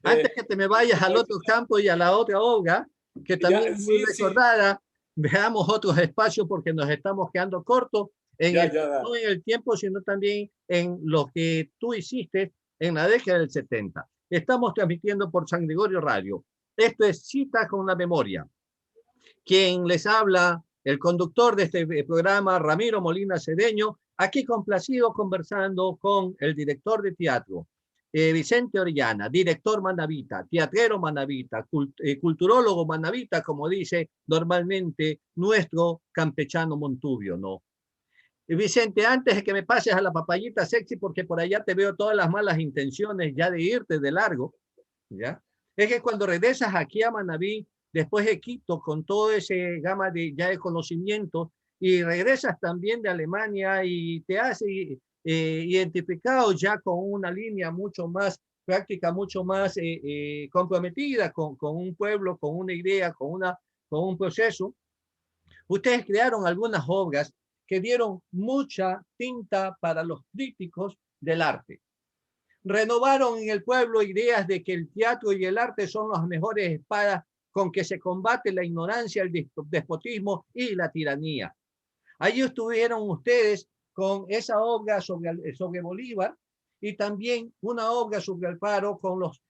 Antes que te me vayas al otro campo y a la otra obra, que también es muy recordada, veamos otros espacios porque nos estamos quedando cortos no en el tiempo, sino también en lo que tú hiciste en la década del 70. Estamos transmitiendo por San Gregorio Radio. Esto es Cita con la Memoria. Quien les habla, el conductor de este programa, Ramiro Molina Cedeño, aquí complacido conversando con el director de teatro, Vicente Orellana, director manabita, teatrero manabita, culturólogo manabita, como dice normalmente nuestro campechano Montubio, ¿no? Vicente, antes de que me pases a la papayita sexy, porque por allá te veo todas las malas intenciones ya de irte de largo, ¿ya? Es que cuando regresas aquí a Manabí, después de Quito, con todo ese gama de ya de conocimiento, y regresas también de Alemania y te has identificado ya con una línea mucho más práctica, mucho más comprometida con un pueblo, con una idea, con un proceso. Ustedes crearon algunas obras que dieron mucha tinta para los críticos del arte. Renovaron en el pueblo ideas de que el teatro y el arte son las mejores espadas con que se combate la ignorancia, el despotismo y la tiranía. Allí estuvieron ustedes con esa obra sobre Bolívar y también una obra sobre el paro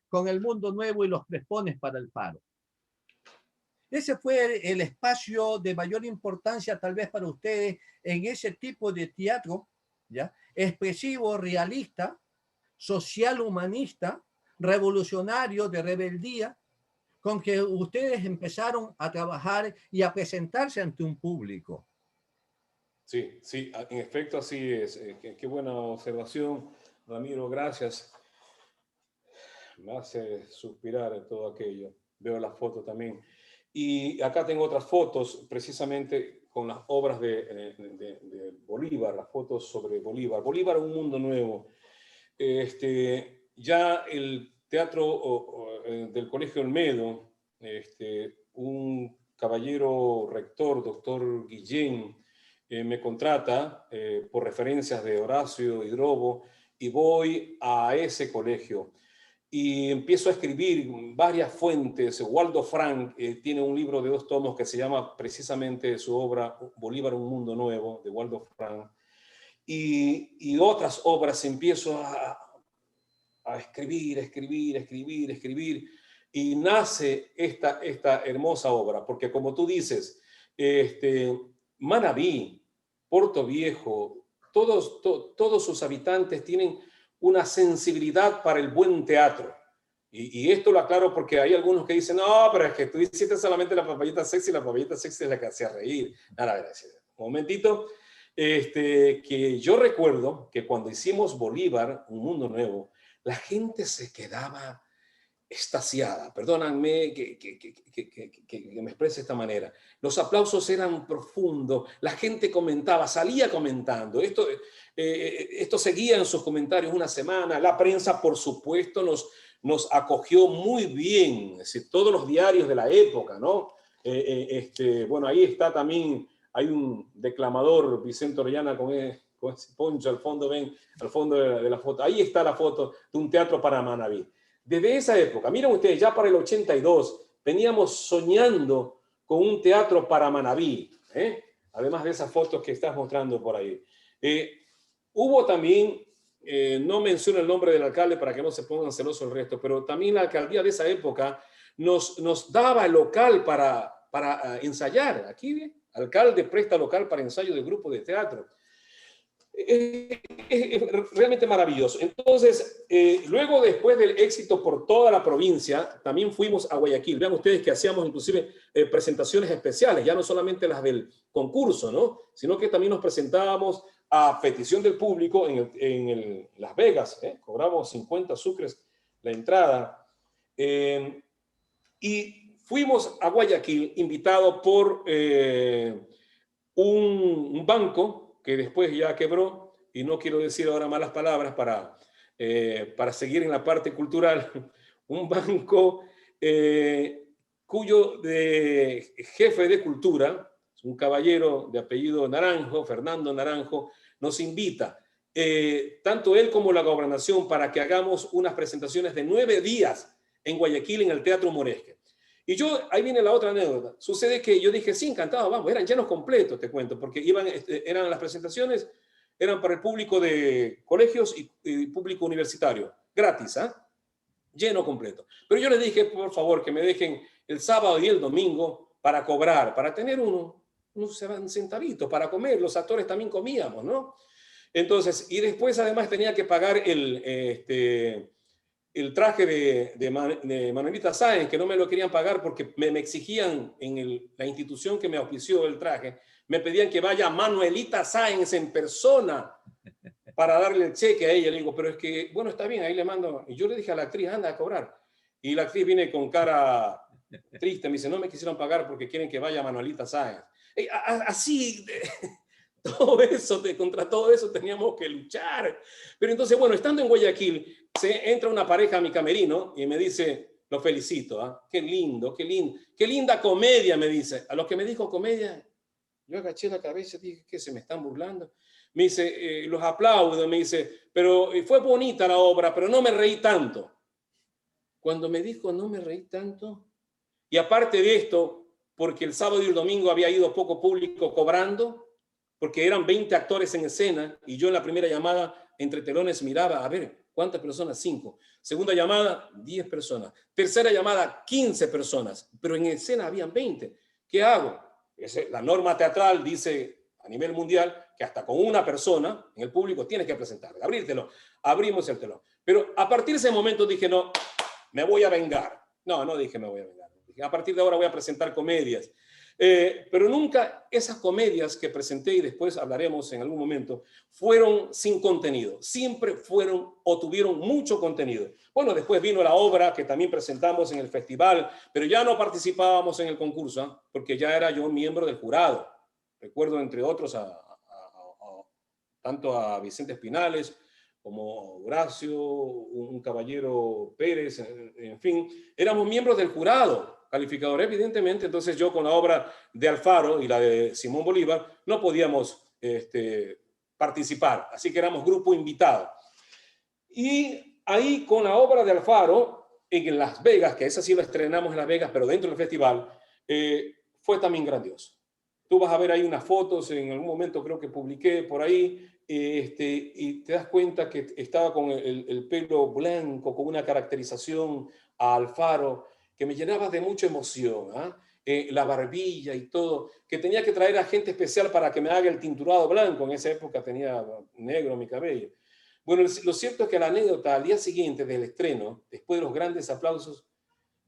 con el mundo nuevo y los prespones para el paro. Ese fue el espacio de mayor importancia tal vez para ustedes en ese tipo de teatro, ¿ya? Expresivo, realista, social humanista, revolucionario, de rebeldía, con que ustedes empezaron a trabajar y a presentarse ante un público. Sí, sí, en efecto así es. Qué buena observación, Ramiro, gracias. Me hace suspirar en todo aquello. Veo la foto también. Y acá tengo otras fotos, precisamente con las obras de Bolívar, las fotos sobre Bolívar. Bolívar, un mundo nuevo. Ya el teatro del Colegio Olmedo, un caballero rector, doctor Guillén, me contrata por referencias de Horacio y Drobo y voy a ese colegio y empiezo a escribir varias fuentes. Waldo Frank tiene un libro de 2 tomos que se llama precisamente su obra Bolívar, un mundo nuevo, de Waldo Frank. Y otras obras empiezo a escribir, y nace esta hermosa obra, porque como tú dices, Manabí, Puerto Viejo, todos sus habitantes tienen una sensibilidad para el buen teatro. Y esto lo aclaro porque hay algunos que dicen, no, pero es que tú hiciste solamente la papayita sexy, la papayita sexy es la que hacía reír. Nada, un momentito. Que yo recuerdo que cuando hicimos Bolívar, un mundo nuevo, la gente se quedaba extasiada. Perdónanme que me exprese de esta manera. Los aplausos eran profundos, la gente comentaba, salía comentando. Esto seguía en sus comentarios una semana. La prensa, por supuesto, nos acogió muy bien. Es decir, todos los diarios de la época, ¿no? Bueno, ahí está también, hay un declamador, Vicente Orellana, con ese poncho al fondo, ven, al fondo de la foto. Ahí está la foto de un teatro para Manabí. Desde esa época, miren ustedes, ya para el 82, veníamos soñando con un teatro para Manabí, además de esas fotos que estás mostrando por ahí. Hubo también, no menciono el nombre del alcalde para que no se pongan celosos el resto, pero también la alcaldía de esa época nos daba el local para ensayar. Aquí, alcalde presta local para ensayo de grupo de teatro. Es realmente maravilloso. Entonces, luego, después del éxito por toda la provincia, también fuimos a Guayaquil. Vean ustedes que hacíamos inclusive presentaciones especiales, ya no solamente las del concurso, ¿no? Sino que también nos presentábamos a petición del público en Las Vegas, cobramos 50 sucres la entrada. Y fuimos a Guayaquil invitado por un banco que después ya quebró, y no quiero decir ahora malas palabras para seguir en la parte cultural, un banco cuyo jefe de cultura, un caballero de apellido Naranjo, Fernando Naranjo, nos invita, tanto él como la gobernación, para que hagamos unas presentaciones de 9 días en Guayaquil en el Teatro Moresque. Y ahí viene la otra anécdota. Sucede que yo dije, sí, encantado, vamos, eran llenos completos, te cuento, porque eran las presentaciones, eran para el público de colegios y público universitario, gratis, ¿ah? lleno completo. Pero yo les dije, por favor, que me dejen el sábado y el domingo para cobrar, para tener unos centavitos para comer. Los actores también comíamos, ¿no? Entonces, y después además tenía que pagar el traje de Manuelita Sáenz, que no me lo querían pagar porque me exigían en la institución que me auspició el traje, me pedían que vaya Manuelita Sáenz en persona para darle el cheque a ella. Le digo, pero es que, bueno, está bien, ahí le mando. Y yo le dije a la actriz, anda a cobrar. Y la actriz viene con cara triste, me dice, no me quisieron pagar porque quieren que vaya Manuelita Sáenz. Así, todo eso, contra todo eso teníamos que luchar. Pero entonces, bueno, estando en Guayaquil, entra una pareja a mi camerino y me dice, lo felicito, ¿eh? Qué lindo, qué linda comedia, me dice. A los que me dijo comedia, yo agaché la cabeza y dije, ¿qué? ¿Se me están burlando? Me dice, los aplaudo, me dice, pero fue bonita la obra, pero no me reí tanto. Cuando me dijo no me reí tanto, y aparte de esto, porque el sábado y el domingo había ido poco público cobrando, porque eran 20 actores en escena, y yo en la primera llamada entre telones miraba, a ver, ¿cuántas personas? 5. Segunda llamada, 10 personas. Tercera llamada, 15 personas, pero en escena habían 20. ¿Qué hago? La norma teatral dice a nivel mundial que hasta con una persona en el público tienes que presentar, abrírtelo. Abrimos el telón. Pero a partir de ese momento dije, no, me voy a vengar. No dije me voy a vengar. Dije, a partir de ahora voy a presentar comedias. Pero nunca esas comedias que presenté, y después hablaremos en algún momento, fueron sin contenido. Siempre fueron o tuvieron mucho contenido. Bueno, después vino la obra que también presentamos en el festival, pero ya no participábamos en el concurso, ¿eh? Porque ya era yo miembro del jurado. Recuerdo, entre otros, tanto a Vicente Espinales como Horacio, un caballero Pérez, en fin, éramos miembros del jurado calificador, evidentemente. Entonces yo con la obra de Alfaro y la de Simón Bolívar no podíamos participar, así que éramos grupo invitado. Y ahí con la obra de Alfaro, en Las Vegas, que esa sí la estrenamos en Las Vegas, pero dentro del festival, fue también grandioso. Tú vas a ver ahí unas fotos, en algún momento creo que publiqué por ahí, y te das cuenta que estaba con el pelo blanco, con una caracterización a Alfaro, que me llenaba de mucha emoción, ¿eh? La barbilla y todo, que tenía que traer a gente especial para que me haga el tinturado blanco. En esa época tenía negro mi cabello. Bueno, lo cierto es que la anécdota, al día siguiente del estreno, después de los grandes aplausos,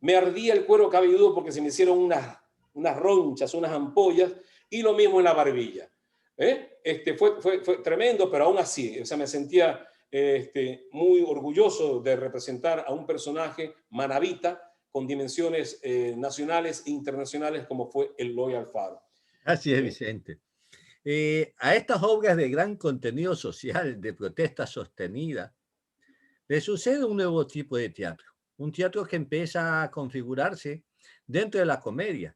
me ardía el cuero cabelludo porque se me hicieron unas ronchas, unas ampollas, y lo mismo en la barbilla. Fue tremendo, pero aún así, o sea, me sentía muy orgulloso de representar a un personaje manabita con dimensiones nacionales e internacionales como fue el Eloy Alfaro. Así es, Vicente. A estas obras de gran contenido social, de protesta sostenida, le sucede un nuevo tipo de teatro. Un teatro que empieza a configurarse dentro de la comedia.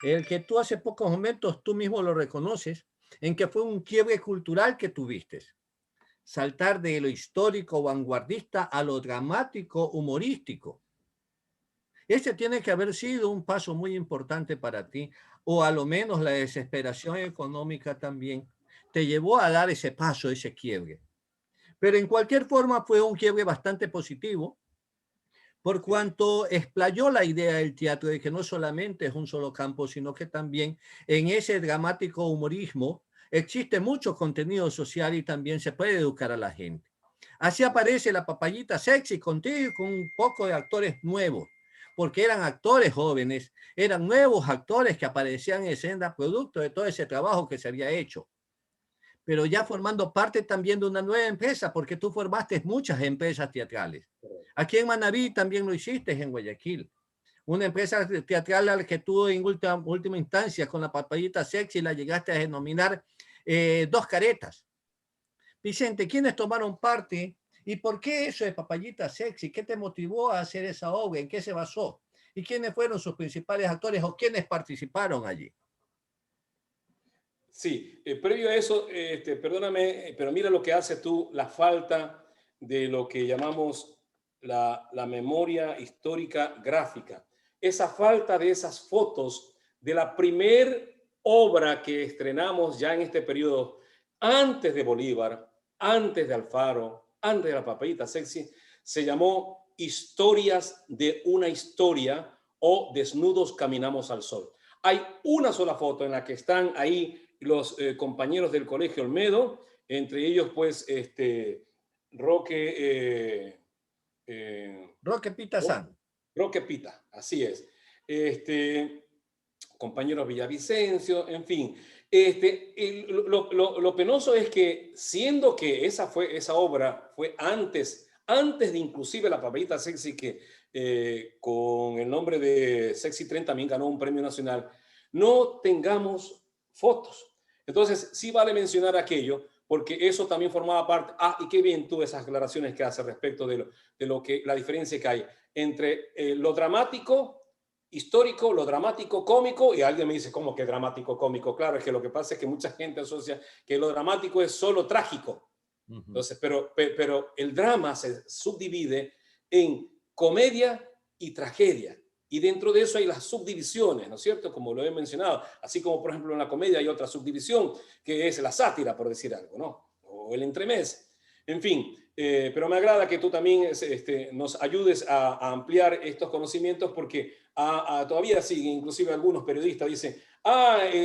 El que tú hace pocos momentos tú mismo lo reconoces, en que fue un quiebre cultural que tuviste. Saltar de lo histórico vanguardista a lo dramático humorístico. Ese tiene que haber sido un paso muy importante para ti, o a lo menos la desesperación económica también te llevó a dar ese paso, ese quiebre. Pero en cualquier forma fue un quiebre bastante positivo, por cuanto explayó la idea del teatro de que no solamente es un solo campo, sino que también en ese dramático humorismo existe mucho contenido social y también se puede educar a la gente. Así aparece la Papayita Sexy contigo, con un poco de actores nuevos, porque eran actores jóvenes, eran nuevos actores que aparecían en escena producto de todo ese trabajo que se había hecho. Pero ya formando parte también de una nueva empresa, porque tú formaste muchas empresas teatrales. Aquí en Manabí también lo hiciste, en Guayaquil. Una empresa teatral a la que tú en última instancia con la Papayita Sexy la llegaste a denominar Dos Caretas. Vicente, ¿quiénes tomaron parte y por qué eso de Papayita Sexy? ¿Qué te motivó a hacer esa obra? ¿En qué se basó? ¿Y quiénes fueron sus principales actores o quiénes participaron allí? Sí, previo a eso, perdóname, pero mira lo que hace tú, la falta de lo que llamamos la memoria histórica gráfica. Esa falta de esas fotos de la primer obra que estrenamos ya en este periodo, antes de Bolívar, antes de Alfaro, antes de la Papayita Sexy, se llamó historias de una historia o Desnudos caminamos al sol. Hay una sola foto en la que están ahí los compañeros del Colegio Olmedo, entre ellos pues Roque... Roque Pita San. Roque Pita, así es. Compañeros Villavicencio, en fin. Lo penoso es que, siendo que esa obra fue antes de inclusive La Papayita Sexy, que con el nombre de Sexy Tren también ganó un premio nacional, no tengamos fotos. Entonces, sí vale mencionar aquello, porque eso también formaba parte. Y qué bien tú esas aclaraciones que haces respecto de lo que la diferencia que hay entre lo dramático histórico, lo dramático cómico, y alguien me dice, ¿cómo que dramático cómico? Claro, es que lo que pasa es que mucha gente asocia que lo dramático es solo trágico. Entonces, pero el drama se subdivide en comedia y tragedia. Y dentro de eso hay las subdivisiones, ¿no es cierto? Como lo he mencionado. Así como, por ejemplo, en la comedia hay otra subdivisión, que es la sátira, por decir algo, ¿no? O el entremés. En fin, pero me agrada que tú también nos ayudes a ampliar estos conocimientos, porque todavía siguen, inclusive algunos periodistas dicen,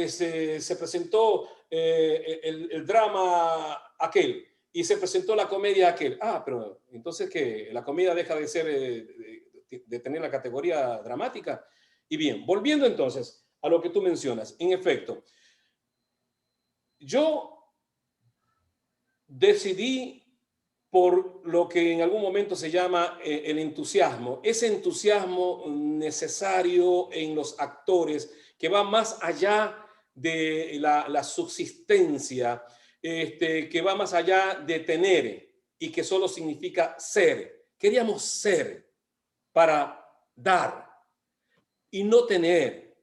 se presentó el drama aquel y se presentó la comedia aquel. Pero entonces que la comedia deja de ser, de tener la categoría dramática. Y bien, volviendo entonces a lo que tú mencionas, en efecto, yo decidí por lo que en algún momento se llama el entusiasmo, ese entusiasmo necesario en los actores que va más allá de la subsistencia, que va más allá de tener y que solo significa ser. Queríamos ser para dar y no tener,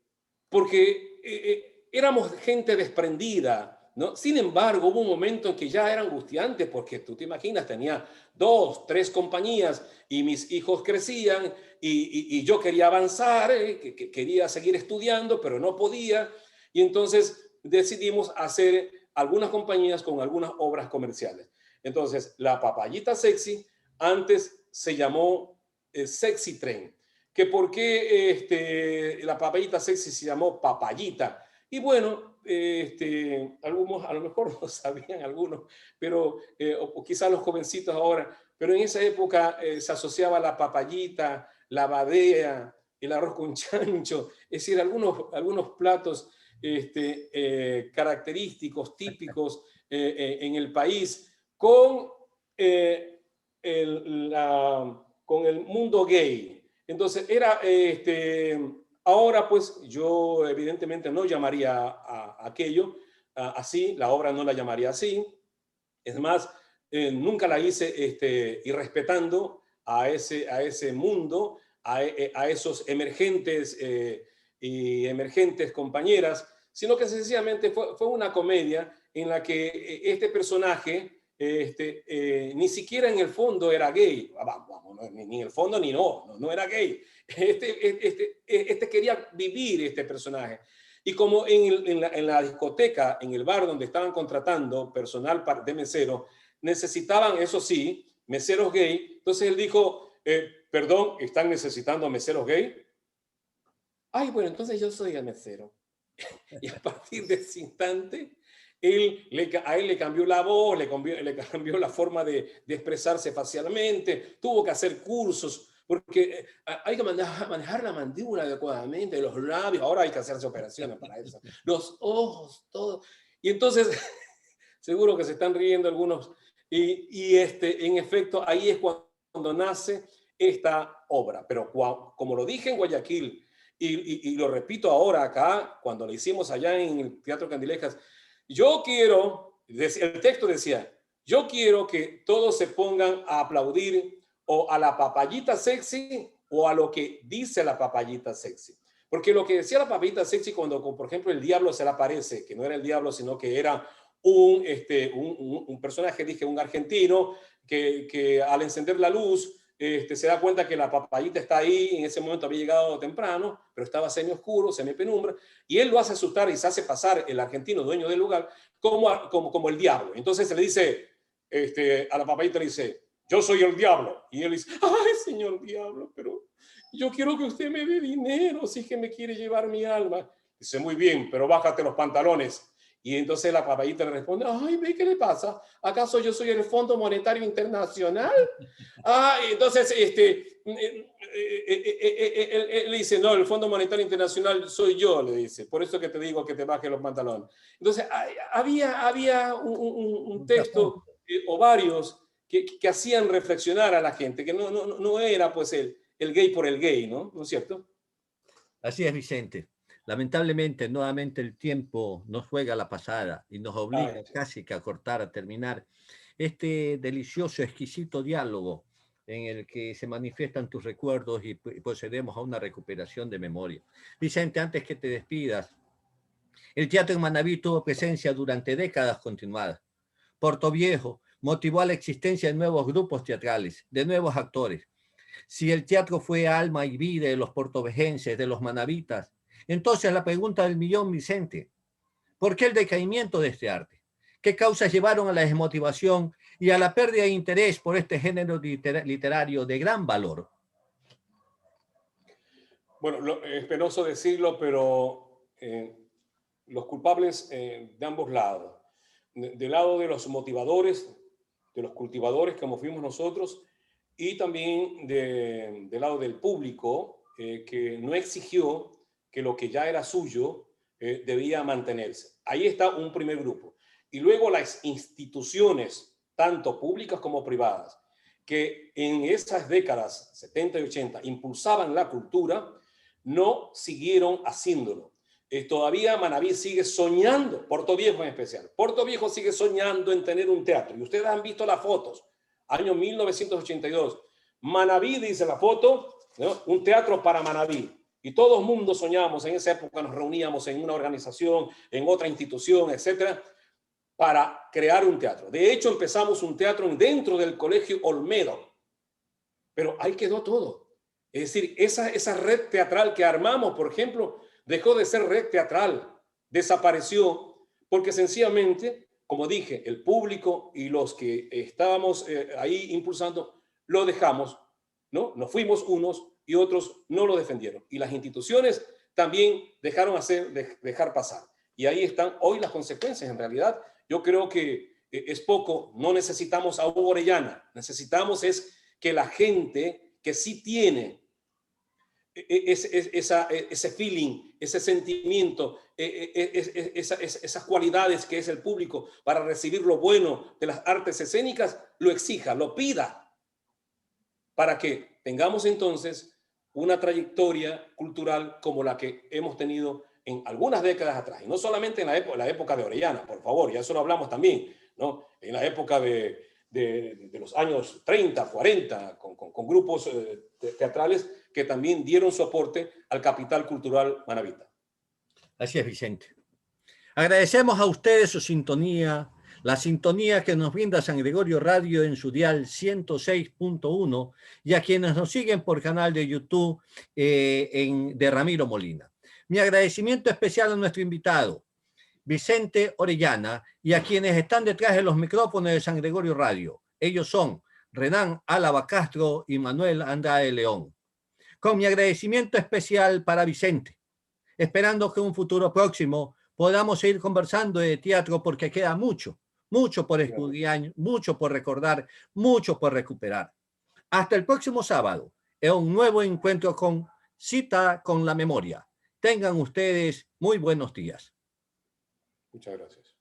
porque éramos gente desprendida, ¿no? Sin embargo, hubo un momento en que ya era angustiante, porque tú te imaginas, tenía 2, 3 compañías y mis hijos crecían y yo quería avanzar, que quería seguir estudiando, pero no podía. Y entonces decidimos hacer algunas compañías con algunas obras comerciales. Entonces, La Papayita Sexy antes se llamó Sexy Tren. Que por qué La Papayita Sexy se llamó Papayita. Y bueno, algunos a lo mejor no sabían algunos, pero o quizás los jovencitos ahora, pero en esa época se asociaba la papayita, la badea, el arroz con chancho, es decir, algunos platos característicos, típicos en el país, con con el mundo gay. Entonces era ahora, pues, yo evidentemente no llamaría a aquello así, la obra no la llamaría así. Es más, nunca la hice irrespetando a ese mundo, a esos emergentes y emergentes compañeras, sino que sencillamente fue una comedia en la que este personaje ni siquiera en el fondo era gay. Ni en el fondo ni no era gay. Quería vivir este personaje. Y como en la discoteca, en el bar donde estaban contratando personal de mesero, necesitaban, eso sí, meseros gay, entonces él dijo, perdón, ¿están necesitando meseros gay? Bueno, entonces yo soy el mesero. Y a partir de ese instante, a él le cambió la voz, le cambió la forma de expresarse facialmente, tuvo que hacer cursos, porque hay que manejar la mandíbula adecuadamente, los labios, ahora hay que hacerse operaciones para eso, los ojos, todo. Y entonces, seguro que se están riendo algunos, y en efecto, ahí es cuando nace esta obra. Pero como lo dije en Guayaquil, y lo repito ahora acá, cuando lo hicimos allá en el Teatro Candilejas, el texto decía, yo quiero que todos se pongan a aplaudir o a la papayita sexy o a lo que dice la papayita sexy. Porque lo que decía la papayita sexy cuando, por ejemplo, el diablo se le aparece, que no era el diablo, sino que era un personaje, dije, un argentino, que al encender la luz, se da cuenta que la papayita está ahí, en ese momento había llegado temprano, pero estaba semi oscuro, semi penumbra, y él lo hace asustar y se hace pasar el argentino, dueño del lugar, como el diablo. Entonces se le dice, a la papayita le dice, yo soy el diablo. Y él dice, ay, señor diablo, pero yo quiero que usted me dé dinero si es que me quiere llevar mi alma. Dice, muy bien, pero bájate los pantalones. Y entonces la papayita le responde, ay, ve, ¿qué le pasa? ¿Acaso yo soy el Fondo Monetario Internacional? Ah, entonces, él le dice, no, el Fondo Monetario Internacional soy yo, le dice, por eso que te digo que te bajes los pantalones. Entonces, había un texto o varios que hacían reflexionar a la gente, que no era pues el gay por el gay, ¿no? ¿No es cierto? Así es, Vicente. Lamentablemente, nuevamente el tiempo nos juega la pasada y nos obliga Ay, sí. casi que a cortar, a terminar este delicioso, exquisito diálogo en el que se manifiestan tus recuerdos y procedemos a una recuperación de memoria. Vicente, antes que te despidas, el teatro en Manabí tuvo presencia durante décadas continuadas. Portoviejo motivó a la existencia de nuevos grupos teatrales, de nuevos actores. Si el teatro fue alma y vida de los portovejenses, de los manavitas, entonces la pregunta del millón, Vicente, ¿por qué el decaimiento de este arte? ¿Qué causas llevaron a la desmotivación y a la pérdida de interés por este género literario de gran valor? Bueno, es penoso decirlo, pero los culpables de ambos lados, del lado de los motivadores, de los cultivadores, como fuimos nosotros, y también del lado del público, que no exigió que lo que ya era suyo debía mantenerse. Ahí está un primer grupo. Y luego las instituciones, tanto públicas como privadas, que en esas décadas 70 y 80 impulsaban la cultura, no siguieron haciéndolo. Todavía Manabí sigue soñando, Portoviejo en especial. Portoviejo sigue soñando en tener un teatro. Y ustedes han visto las fotos, año 1982. Manabí, dice la foto, ¿no? Un teatro para Manabí. Y todo el mundo soñamos, en esa época nos reuníamos en una organización, en otra institución, etcétera, para crear un teatro. De hecho, empezamos un teatro dentro del Colegio Olmedo. Pero ahí quedó todo. Es decir, esa red teatral que armamos, por ejemplo, dejó de ser red teatral, desapareció, porque sencillamente, como dije, el público y los que estábamos ahí impulsando, lo dejamos, ¿no? Nos fuimos unos y otros no lo defendieron. Y las instituciones también dejaron dejar pasar. Y ahí están hoy las consecuencias. En realidad, yo creo que es poco, no necesitamos a Hugo Orellana, necesitamos es que la gente que sí tiene ese feeling, ese sentimiento, esas cualidades que es el público para recibir lo bueno de las artes escénicas, lo exija, lo pida, para que tengamos entonces una trayectoria cultural como la que hemos tenido en algunas décadas atrás. Y no solamente en la época de Orellana, por favor, ya eso lo hablamos también, ¿no? En la época de los años 30, 40, con grupos teatrales que también dieron soporte al capital cultural manabita. Así es, Vicente. Agradecemos a ustedes su sintonía, la sintonía que nos brinda San Gregorio Radio en su dial 106.1 y a quienes nos siguen por canal de YouTube de Ramiro Molina. Mi agradecimiento especial a nuestro invitado, Vicente Orellana, y a quienes están detrás de los micrófonos de San Gregorio Radio. Ellos son Renan Álava Castro y Manuel Andrade León. Con mi agradecimiento especial para Vicente, esperando que en un futuro próximo podamos seguir conversando de teatro porque queda mucho por estudiar, mucho por recordar, mucho por recuperar. Hasta el próximo sábado, en un nuevo encuentro con Cita con la Memoria. Tengan ustedes muy buenos días. Muchas gracias.